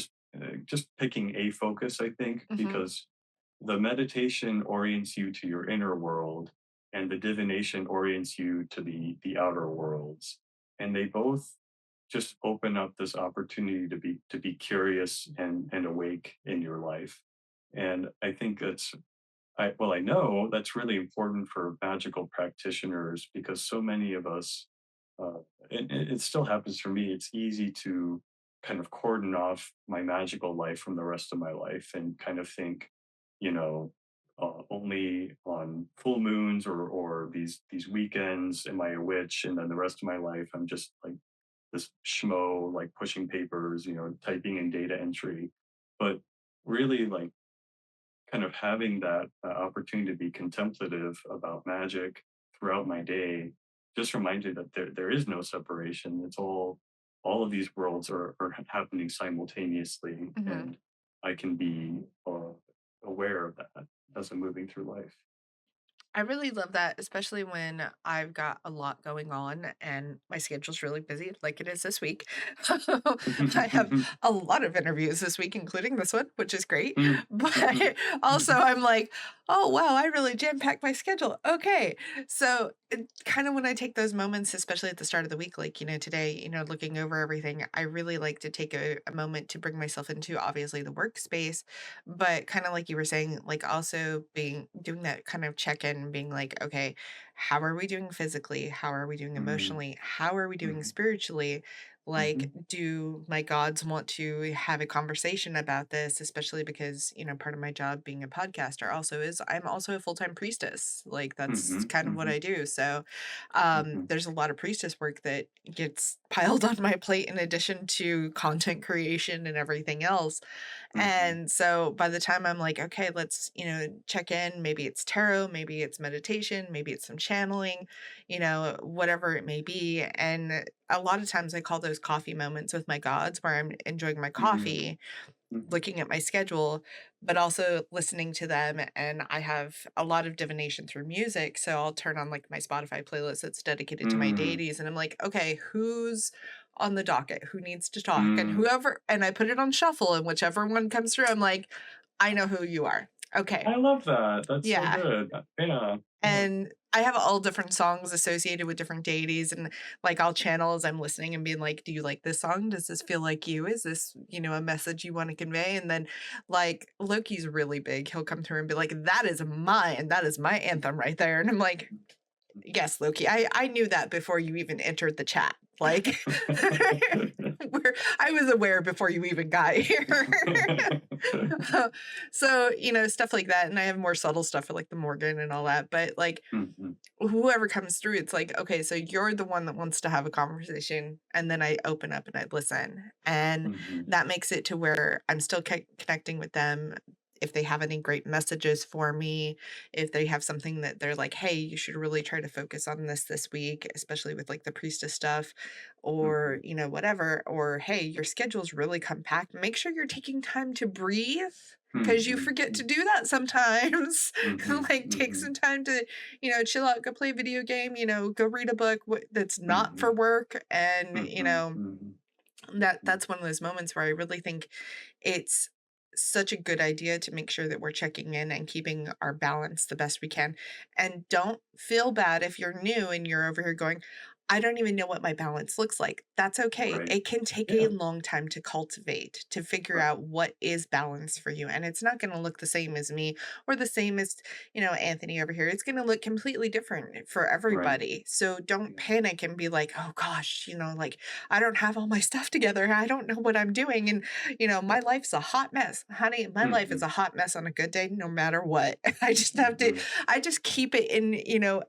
just picking a focus, I think, Mhm. because the meditation orients you to your inner world and the divination orients you to the outer worlds, and they both just open up this opportunity to be curious and awake in your life. And I think I know that's really important for magical practitioners because so many of us, uh, it still happens for me. It's easy to kind of cordon off my magical life from the rest of my life and kind of think, you know, only on full moons or these weekends am I a witch, and then the rest of my life I'm just like this schmo, like pushing papers, typing in data entry. But really, like kind of having that opportunity to be contemplative about magic throughout my day just reminded that there is no separation. It's all of these worlds are happening simultaneously, Mhm. and I can be aware of that as I'm moving through life. I really love that, especially when I've got a lot going on and my schedule's really busy, like it is this week. I have a lot of interviews this week, including this one, which is great. Mm, But also, I'm like, oh, wow, I really jam packed my schedule. Okay. So, kind of when I take those moments, especially at the start of the week, like, today, looking over everything, I really like to take a moment to bring myself into obviously the workspace, but kinda like you were saying, like, also doing that kind of check-in, being like, "Okay, how are we doing physically? How are we doing mm, emotionally? How are we doing mhm, spiritually? Like, mhm, do my gods want to have a conversation about this?" Especially because, part of my job being a podcaster also is I'm also a full-time priestess. Like, that's mhm, kind of what mhm, I do. So, mhm, there's a lot of priestess work that gets piled on my plate in addition to content creation and everything else. mhm, And so by the time I'm like, okay, let's, check in, maybe it's tarot, maybe it's meditation, maybe it's some channeling, whatever it may be. And a lot of times I call those coffee moments with my gods where I'm enjoying my mhm, coffee, mhm, looking at my schedule, but also listening to them. And I have a lot of divination through music. So I'll turn on like my Spotify playlist that's dedicated to my mm, deities. And I'm like, okay, who's on the docket? Who needs to talk? And mm. whoever, and I put it on shuffle, and whichever one comes through, I'm like, I know who you are. Okay. I love that. That's so Yeah. good. Yeah, yeah. And I have all different songs associated with different deities, and, like, I'll channel as I'm listening and being like, "Do you like this song? Does this feel like you? Is this, a message you wanna convey?" And then, like, Loki's really big. He'll come through and be like, "That is mine. That is my anthem right there." And I'm like, "Yes, Loki. I knew that before you even entered the chat." Like, I was aware before you even got here. So, stuff like that, and I have more subtle stuff for, like, the Morgan and all that, but, like, Mhm, whoever comes through, it's like, "Okay, so you're the one that wants to have a conversation," and then I open up and I listen, and mhm, that makes it to where I'm still connecting with them if they have any great messages for me, if they have something that they're like, "Hey, you should really try to focus on this week," especially with like the priestess stuff or, Mhm. whatever, or "Hey, your schedule's really compact. Make sure you're taking time to breathe." Because you Mhm. forget to Mhm. do that sometimes. Mhm. Like, take Mhm. some time to, chill out, go play a video game, go read a book that's not for Mhm. work, and, Mhm. Mhm. Mhm. that's one of those moments where I really think it's such a good idea to make sure that we're checking in and keeping our balance the best we can. And don't feel bad if you're new and you're over here going, I don't even know what my balance looks like. That's okay. Right. It can take a Yeah. long time to cultivate, to figure Right. out what is balance for you. And it's not going to look the same as me or the same as, Anthony over here. It's going to look completely different for Right. everybody. So don't Yeah. panic and be like, oh gosh, like I don't have all my stuff together. I don't know what I'm doing. And, my life's a hot mess. Honey, my life is Mhm. a hot mess on a good day, no matter what. Mhm. I just keep it in,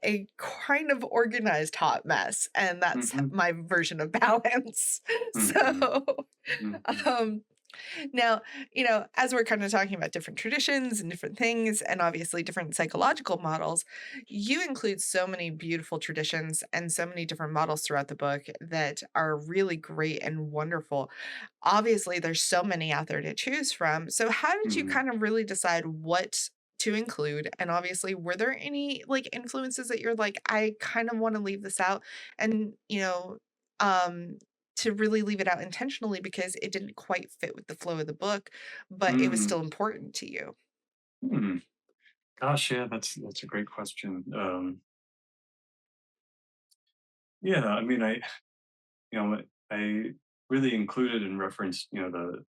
a kind of organized hot mess. And that's Mhm. my version of balance. Mhm. So, Mhm. um, now, as we're kind of talking about different traditions and different things, and obviously different psychological models, you include so many beautiful traditions and so many different models throughout the book that are really great and wonderful. Obviously, there's so many out there to choose from. So, how did you Mhm. kind of really decide what to include? And obviously, were there any like influences that you're like, I kind of want to leave this out? And, um, to really leave it out intentionally because it didn't quite fit with the flow of the book, but it was Mm. still important to you. Hmm. Gosh, yeah, that's a great question. Yeah, I mean, I really included and referenced, the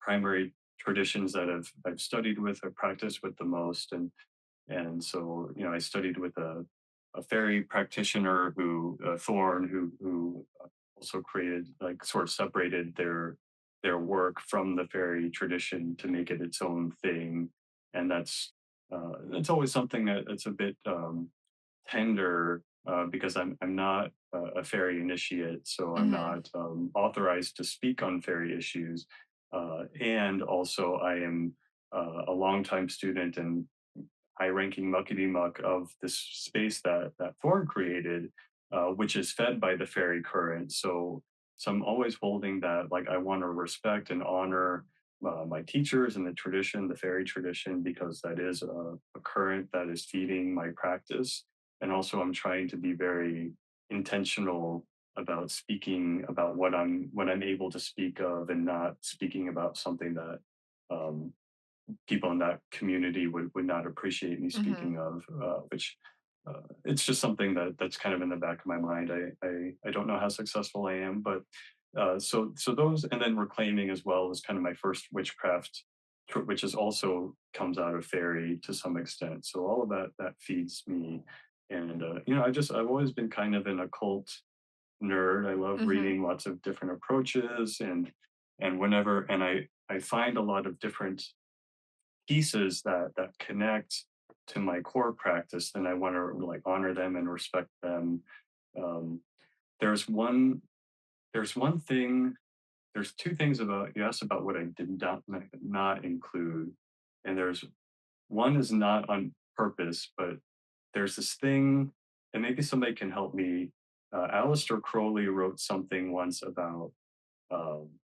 primary traditions that I've studied with, I've practiced with the most, and so, I studied with a fairy practitioner Thorn, who also created, like, sort of separated their work from the fairy tradition to make it its own thing, and that's always something that's a bit tender because I'm not a fairy initiate, so I'm Mhm. not authorized to speak on fairy issues, and also I am a longtime student and high-ranking muckety muck of this space that Thorn created, which is fed by the fairy current. So I'm always holding that, like, I want to respect and honor my teachers and the tradition, the fairy tradition, because that is a current that is feeding my practice. And also, I'm trying to be very intentional about speaking about what I'm able to speak of, and not speaking about something that um, people in that community would not appreciate me Mhm. speaking of, which it's just something that's kind of in the back of my mind. I don't know how successful I am, but so those, and then reclaiming as well was kind of my first witchcraft, which is also comes out of fairy to some extent. So all of that feeds me, and I've always been kind of an occult nerd. I love Mhm. reading lots of different approaches, and whenever and I find a lot of different pieces that connect to my core practice, then I want to, like, honor them and respect them. Um, there's one there's one thing there's two things about you asked about what I did not include, and there's one is not on purpose, but there's this thing, and maybe somebody can help me. Aleister Crowley wrote something once about um,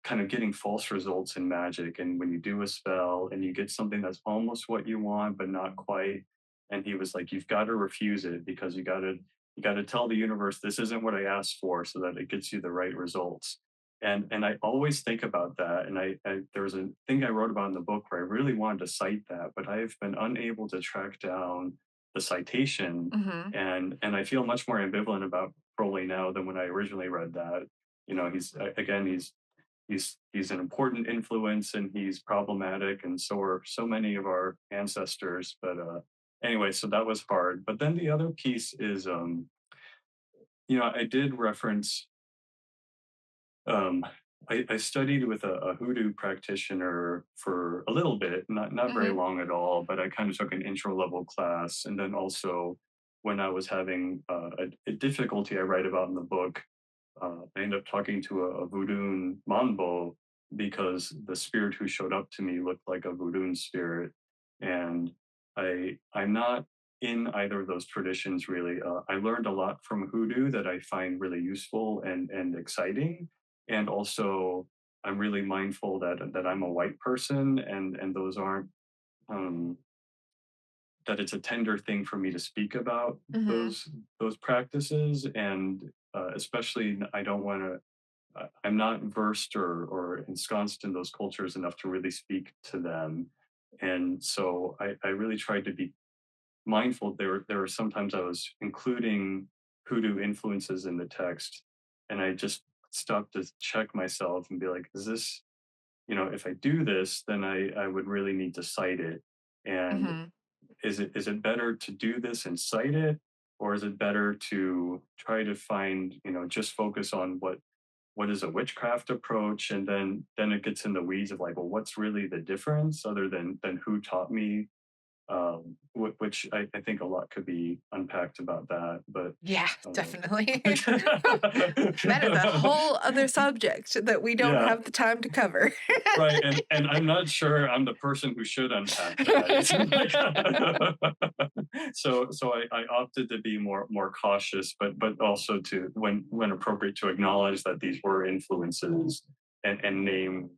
kind of getting false results in magic, and when you do a spell and you get something that's almost what you want but not quite, and he was like, you've got to refuse it, because you got to tell the universe, this isn't what I asked for, so that it gets you the right results. And I always think about that, and there was a thing I wrote about in the book where I really wanted to cite that, but I've been unable to track down the citation, Mhm. and I feel much more ambivalent about Crowley now than when I originally read that. He's an important influence, and he's problematic, and so are so many of our ancestors. But anyway, so that was hard. But then the other piece is, I did reference. Um, I studied with a hoodoo practitioner for a little bit, not very Mhm. long at all, but I kind of took an intro level class, and then also when I was having a difficulty I write about in the book, I ended up talking to a voodoo mambo, because the spirit who showed up to me looked like a voodoo spirit, and I'm not in either of those traditions really. I learned a lot from hoodoo that I find really useful and exciting, and also I'm really mindful that I'm a white person, and those aren't um, that it's a tender thing for me to speak about Mhm. those practices, and especially I don't want to. I'm not versed or ensconced in those cultures enough to really speak to them, and so I really tried to be mindful. There were sometimes I was including hoodoo influences in the text, and I just stopped to check myself and be like, is this, if I do this, then I would really need to cite it. And Mhm. is it better to do this and cite it, or is it better to try to find, just focus on what is a witchcraft approach, and then it gets in the weeds of like, well, what's really the difference other than who taught me, which I think a lot could be unpacked about that, but Yeah, um, definitely. That is a whole other subject that we don't yeah, have the time to cover. right, and I'm not sure I'm the person who should unpack that. It's like so I opted to be more cautious, but also to when appropriate to acknowledge that these were influences, and name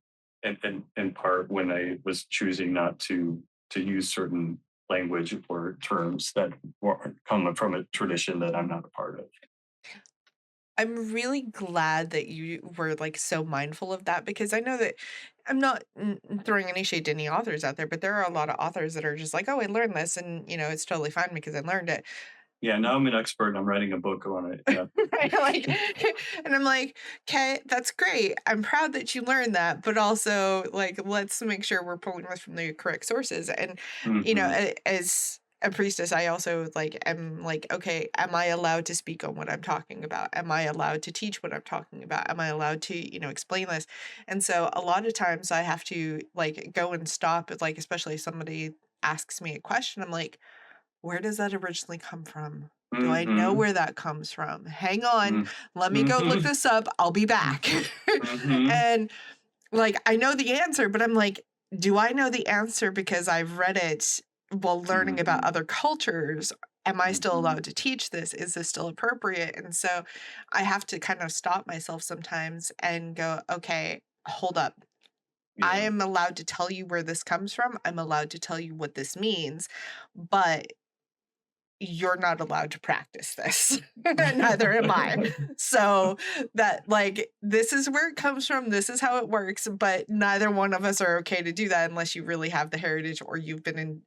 and in part when I was choosing not to use certain language or terms that were come from a tradition that I'm not a part of. I'm really glad that you were, like, so mindful of that because I know that I'm not throwing any shade to any authors out there, but there are a lot of authors that are just like, "Oh, I learned this, and, it's totally fine because I learned it." Yeah, now I'm an expert and I'm writing a book on it. Yeah. Right, like and I'm like, "'Kay, that's great. I'm proud that you learned that, but also, like, let's make sure we're pulling this from the correct sources." And, Hmm. as a priestess, I also, like, am like, "Okay, am I allowed to speak on what I'm talking about? Am I allowed to teach what I'm talking about? Am I allowed to, explain this?" And so a lot of times I have to, like, go and stop, like, especially if somebody asks me a question, I'm like, where does that originally come from? Do I know Hmm. where that comes from? Hang on, Mm. let me go look Mhm. this up, I'll be back. Mhm. And, like, I know the answer, but I'm like, do I know the answer because I've read it while learning about Mhm. other cultures? Am I still Mhm. allowed to teach this? Is this still appropriate? And so I have to kind of stop myself sometimes and go, okay, hold up. I Yeah. am allowed to tell you where this comes from. I'm allowed to tell you what this means, but you're not allowed to practice this. Neither am I. So that like this is where it comes from, this is how it works, but neither one of us are okay to do that unless you really have the heritage or you've been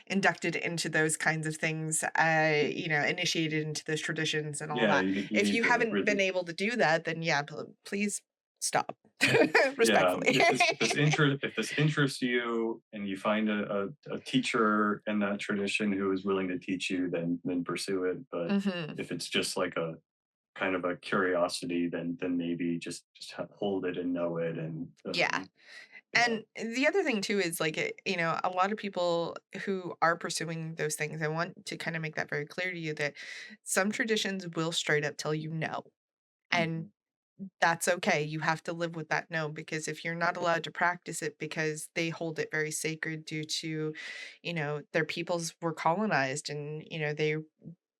inducted into those kinds of things, initiated into those traditions and all Yeah, that. you If need you to haven't been really. able to do that, then yeah, please stop. Yeah, Respectfully. if this interests you and you find a teacher in that tradition who is willing to teach you, then pursue it. But Mhm. if it's just like a kind of a curiosity, then maybe just hold it and know it, and Yeah. yeah. And the other thing too is like, a lot of people who are pursuing those things, I want to kind of make that very clear to you that some traditions will straight up tell you no. And Mhm. that's okay. You have to live with that no because if you're not allowed to practice it because they hold it very sacred due to, their peoples were colonized and,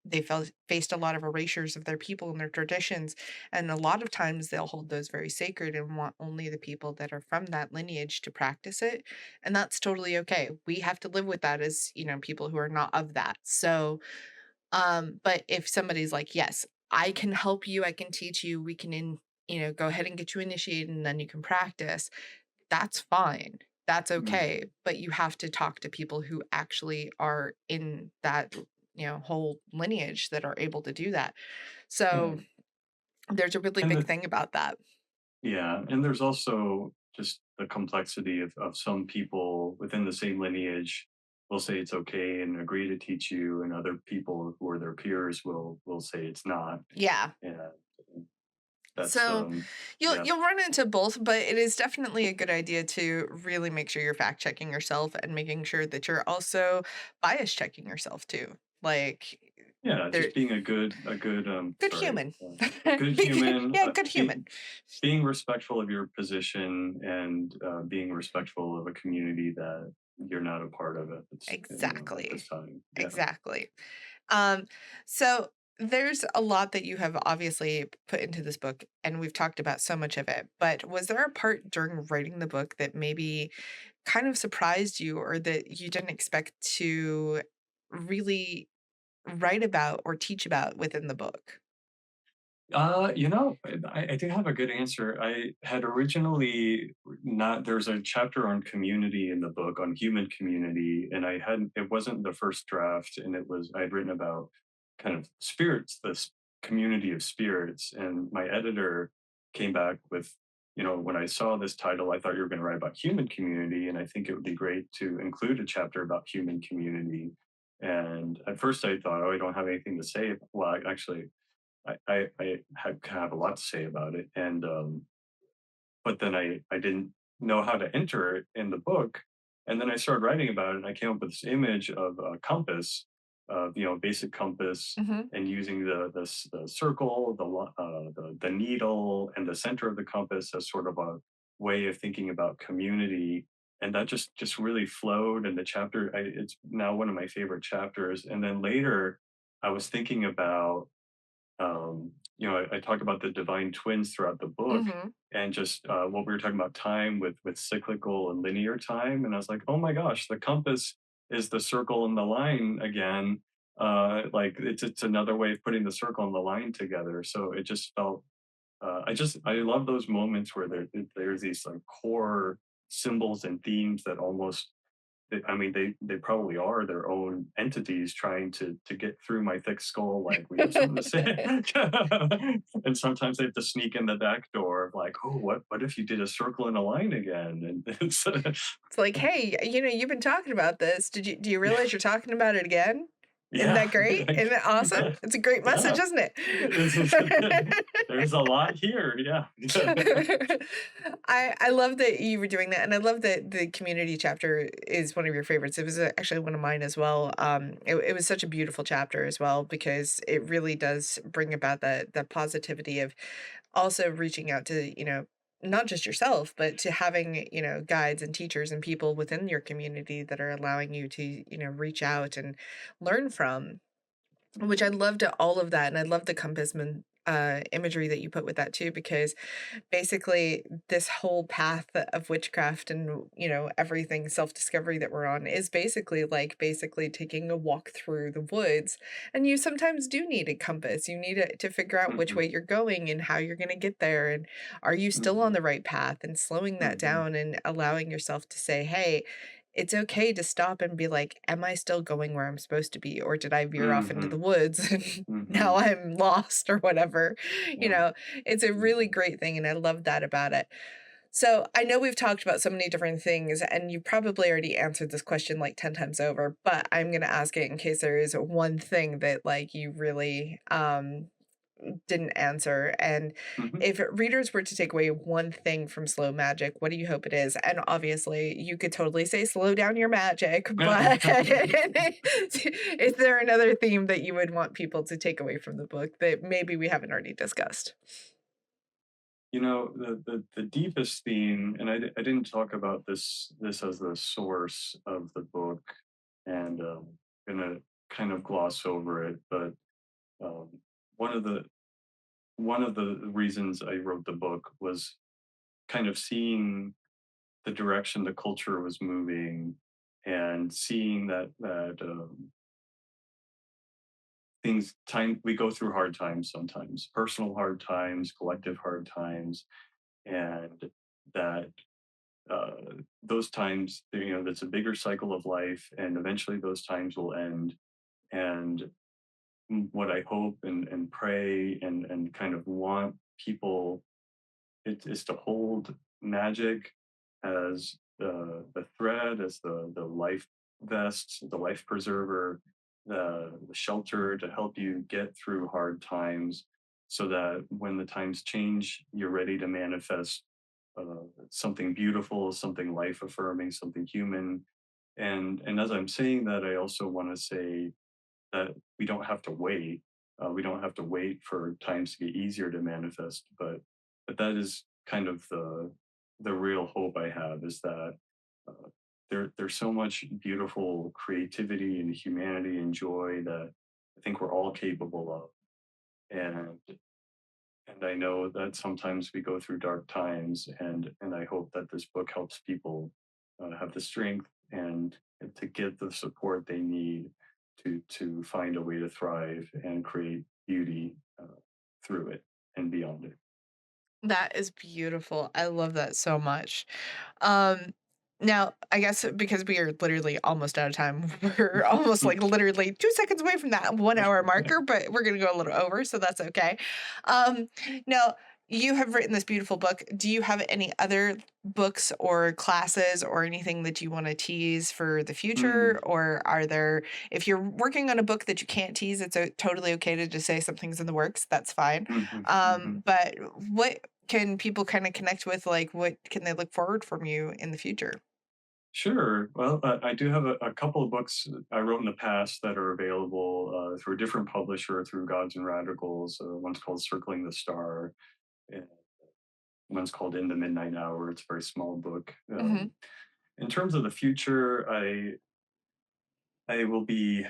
they faced a lot of erasures of their people and their traditions. And a lot of times they'll hold those very sacred and want only the people that are from that lineage to practice it. And that's totally okay. We have to live with that as, people who are not of that. So, but if somebody's like, yes, I can help you, I can teach you, we can go ahead and get you initiated and then you can practice, that's fine. That's Mhm. okay. But you have to talk to people who actually are in that, whole lineage that are able to do that. Yeah, So there's a really and big thing about that. yeah, and there's also just the complexity of some people within the same lineage will say it's okay and agree to teach you, and other people who are their peers will say it's not. Yeah. And that's So yeah. you'll run into both, but it is definitely a good idea to really make sure you're fact checking yourself and making sure that you're also bias checking yourself too. Like Yeah, They're just being a good, good sorry, human. a good human, Yeah, good human. being respectful of your position and, being respectful of a community that you're not a part of at at Exactly. this time. Yeah. Exactly. Um, so there's a lot that you have obviously put into this book, and we've talked about so much of it. But was there a part during writing the book that maybe kind of surprised you or that you didn't expect to really write about or teach about within the book? I do have a good answer. I had originally not, there's a chapter on community in the book, on human community, and it wasn't the first draft, and I had written about kind of spirits, this community of spirits, and my editor came back with, when I saw this title, I thought you were going to write about human community, and I think it would be great to include a chapter about human community. And at first I thought, oh, I don't have anything to say. Well, actually, I have a lot to say about it, and but then I didn't know how to enter it in the book, and then I started writing about it, and I came up with this image of a compass, basic compass, Mhm. and using the circle, the needle, and the center of the compass as sort of a way of thinking about community, and that just really flowed. And the chapter, it's now one of my favorite chapters. And then later, I was thinking about I talk about the divine twins throughout the book, Mhm. and just what we were talking about time with cyclical and linear time. And I was like, oh my gosh, the compass is the circle and the line again. Like it's another way of putting the circle and the line together. So it just felt I love those moments where there's these like core symbols and themes that almost I mean, they probably are their own entities trying to get through my thick skull, like, "We have something to say." And sometimes they have to sneak in the back door of like, "Oh, what if you did a circle and a line again?" And it's It's like, "Hey, you've been talking about this. Do you yeah, realize you're talking about it again? Isn't yeah, that great? like, Isn't it awesome? yeah, It's a great message, yeah. isn't This is it?" there's a lot here, yeah. I love that you were doing that, and I love that the community chapter is one of your favorites. It was, actually one of mine as well. It was such a beautiful chapter as well because it really does bring about the positivity of also reaching out to, not just yourself, but to having, guides and teachers and people within your community that are allowing you to, reach out and learn from. Which I loved all of that, and I love the compassman imagery that you put with that too, because basically this whole path of witchcraft and everything self-discovery that we're on is basically like basically taking a walk through the woods, and you sometimes do need a compass. You need it to figure out which Mhm, way you're going and how you're going to get there, and are you still on mhm, the right path, and slowing that mhm, down and allowing yourself to say, hey, it's okay to stop and be like, am I still going where I'm supposed to be, or did I veer off into the mhm, woods and now mhm, I'm lost or whatever. you yeah, know it's a really mhm. great thing, and I love that about it. So, I know we've talked about so many different things, and you probably already answered this question like 10 times over, but I'm gonna ask it in case there is one thing that, like, you really, didn't answer. And Mhm. if readers were to take away one thing from Slow Magic, what do you hope it is? And obviously, you could totally say slow down your magic, but is there another theme that you would want people to take away from the book that maybe we haven't already discussed? The deepest theme, and I didn't talk about this as the source of the book, and gonna kind of gloss over it, but um, one of the one of the reasons I wrote the book was kind of seeing the direction the culture was moving, and seeing that things time we go through hard times sometimes, personal hard times, collective hard times, and that those times, that's a bigger cycle of life, and eventually those times will end. And what I hope and pray and kind of want people is to hold magic as the thread, as the life vest, the life preserver, the shelter to help you get through hard times, so that when the times change, you're ready to manifest something beautiful, something life affirming, something human. And as I'm saying that, I also want to say that we don't have to wait. We don't have to wait for times to get easier to manifest, but that is kind of the real hope I have is that uh, there's so much beautiful creativity and humanity and joy that I think we're all capable of, and I know that sometimes we go through dark times, and I hope that this book helps people have the strength and to get the support they need to find a way to thrive and create beauty through it and beyond it. That is beautiful. I love that so much. Um, Now, I guess because we are literally almost out of time, we're almost like literally 2 seconds away from that 1 hour marker, but we're gonna go a little over, so that's okay. Um, Now, you have written this beautiful book. Do you have any other books or classes or anything that you wanna tease for the future? Mm, Or are there if you're working on a book that you can't tease, it's, totally okay to just say something's in the works, that's fine. mhm, mhm. But what can people kinda connect with? Like, what can they look forward from you in the future? Sure. Well, I do have a couple of books I wrote in the past that are available through a different publisher, through Gods and Radicals. One's called Circling the Star, and one's called In the Midnight Hour. It's a very small book. Mhm. In terms of the future, I will be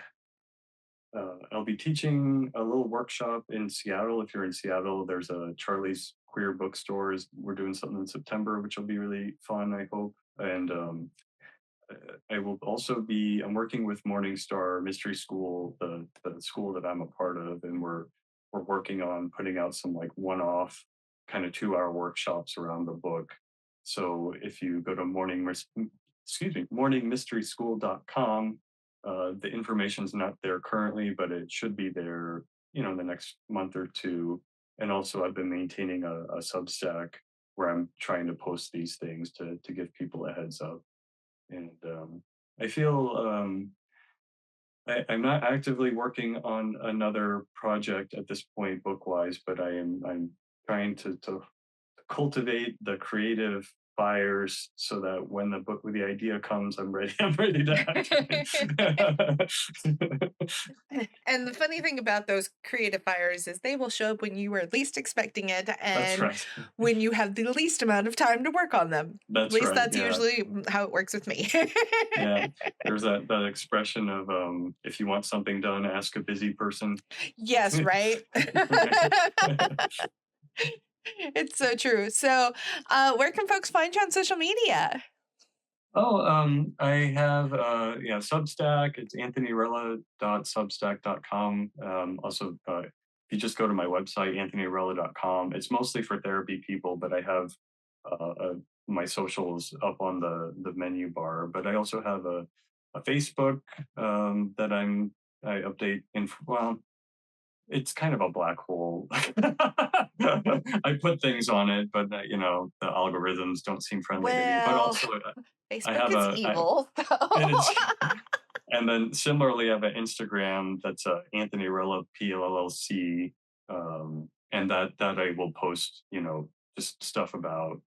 I'll be teaching a little workshop in Seattle. If you're in Seattle, there's a Charlie's Queer Bookstores. We're doing something in September, which will be really fun, I hope. And I will also be. I'm working with Morningstar Mystery School, the school that I'm a part of, and we're working on putting out some like one-off kind of 2 hour workshops around the book. So if you go to morningmysteryschool.com, the information's not there currently, but it should be there, in the next month or two. And also, I've been maintaining a Substack where I'm trying to post these things to give people a heads up. And I feel I'm not actively working on another project at this point, book wise, but I'm trying to cultivate the creative fires so that when the idea comes, I'm ready. I'm ready to act on it. And the funny thing about those creative fires is they will show up when you are least expecting it That's and right. when you have the least amount of time to work on them. At That's least right. that's Yeah. usually how it works with me. Yeah. There's that expression of if you want something done, ask a busy person. Yes, right? Right. It's so true. So, where can folks find you on social media? Oh, I have yeah, Substack. It's anthonyrella.substack.com. Also, if you just go to my website, anthonyrella.com, it's mostly for therapy people, but I have my socials up on the menu bar. But I also have a Facebook that I update well, it's kind of a black hole. I put things on it, but the algorithms don't seem friendly to me. But Well, also, I Facebook have is a I, evil. it is, So and then similarly, I have an Instagram that's Anthony Rella PLLC, and that I will post, just stuff about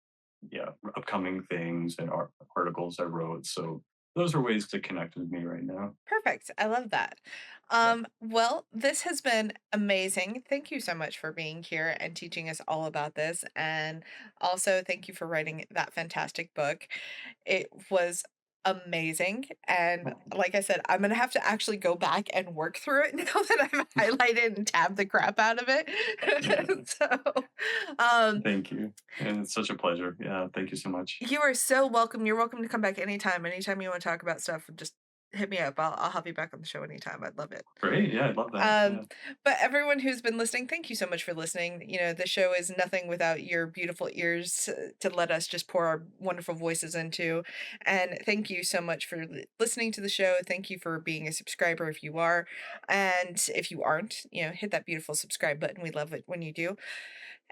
yeah upcoming things and articles I wrote. So those are ways to connect with me right now. perfect. I love that. Yeah, Well, this has been amazing. Thank you so much for being here and teaching us all about this. And also, thank you for writing that fantastic book. It was amazing. And oh, like I said, I'm going to have to actually go back and work through it now that I've highlighted and tabbed the crap out of it. So, um, thank you, and it's such a pleasure. Yeah, thank you so much. you are so welcome. You're welcome to come back anytime. Anytime you want to talk about stuff, just hit me up. I'll have you back on the show anytime. I'd love it. Great. Yeah, I love that. Um, Yeah. but everyone who's been listening, thank you so much for listening. The show is nothing without your beautiful ears to let us just pour our wonderful voices into. And thank you so much for listening to the show. Thank you for being a subscriber if you are. And if you aren't, hit that beautiful subscribe button. We love it when you do.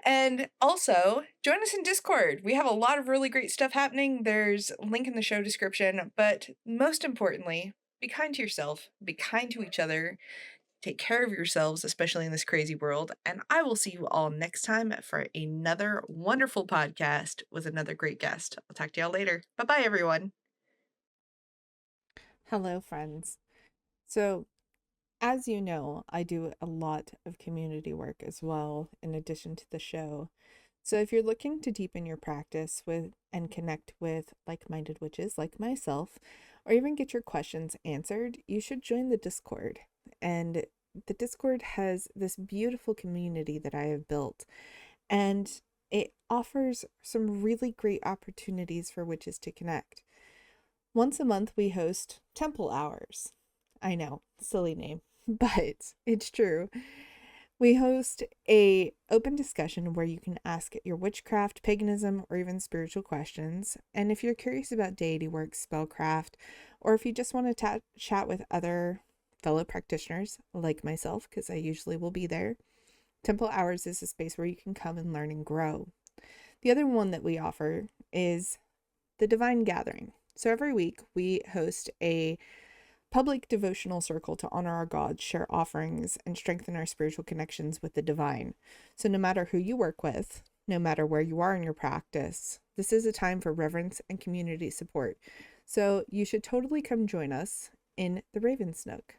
And also, join us in Discord. We have a lot of really great stuff happening. There's a link in the show description. But most importantly, be kind to yourself, be kind to each other, take care of yourselves, especially in this crazy world. And I will see you all next time for another wonderful podcast with another great guest. I'll talk to y'all later. Bye bye, everyone. Hello, friends. So As you know, I do a lot of community work as well, in addition to the show. So if you're looking to deepen your practice with and connect with like-minded witches like myself, or even get your questions answered, you should join the Discord. And the Discord has this beautiful community that I have built, and it offers some really great opportunities for witches to connect. Once a month, we host Temple Hours. I know, silly name, but it's true. We host a open discussion where you can ask your witchcraft, paganism, or even spiritual questions. And if you're curious about deity work, spellcraft, or if you just want to chat with other fellow practitioners like myself, because I usually will be there, Temple Hours is a space where you can come and learn and grow. The other one that we offer is the Divine Gathering. So every week we host a public devotional circle to honor our gods, share offerings, and strengthen our spiritual connections with the divine. So no matter who you work with, no matter where you are in your practice, this is a time for reverence and community support. So you should totally come join us in the Raven's Nook.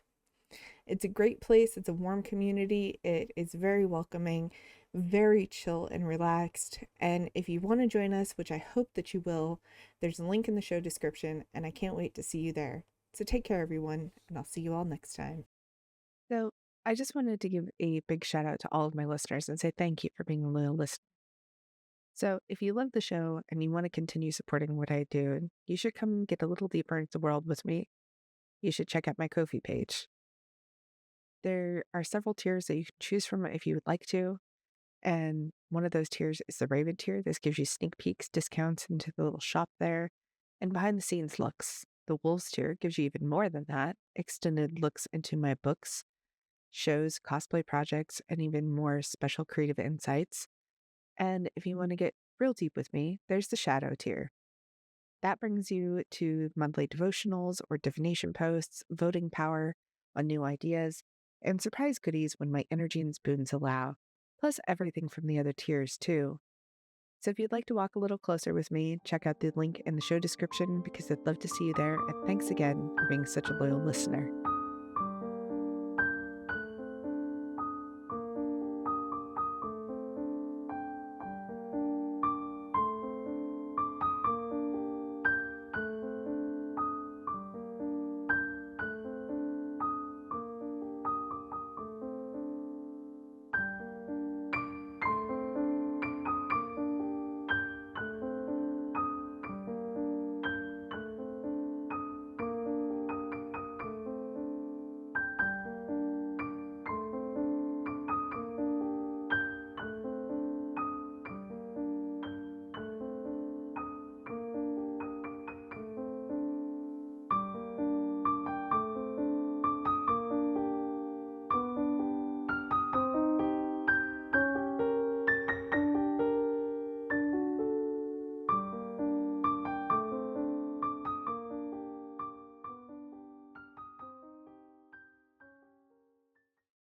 It's a great place. It's a warm community. It is very welcoming, very chill and relaxed. And if you want to join us, which I hope that you will, there's a link in the show description, and I can't wait to see you there. So take care, everyone, and I'll see you all next time. So I just wanted to give a big shout out to all of my listeners and say thank you for being a loyal listener. So if you love the show and you want to continue supporting what I do, you should come get a little deeper into the world with me. You should check out my Ko-fi page. There are several tiers that you can choose from if you would like to. And one of those tiers is the Raven tier. This gives you sneak peeks, discounts into the little shop there, and behind the scenes looks. The Wolves tier gives you even more than that, extended looks into my books, shows, cosplay projects, and even more special creative insights. And if you want to get real deep with me, there's the Shadow tier. That brings you to monthly devotionals or divination posts, voting power on new ideas, and surprise goodies when my energy and spoons allow, plus everything from the other tiers, too. So if you'd like to walk a little closer with me, check out the link in the show description because I'd love to see you there. And thanks again for being such a loyal listener.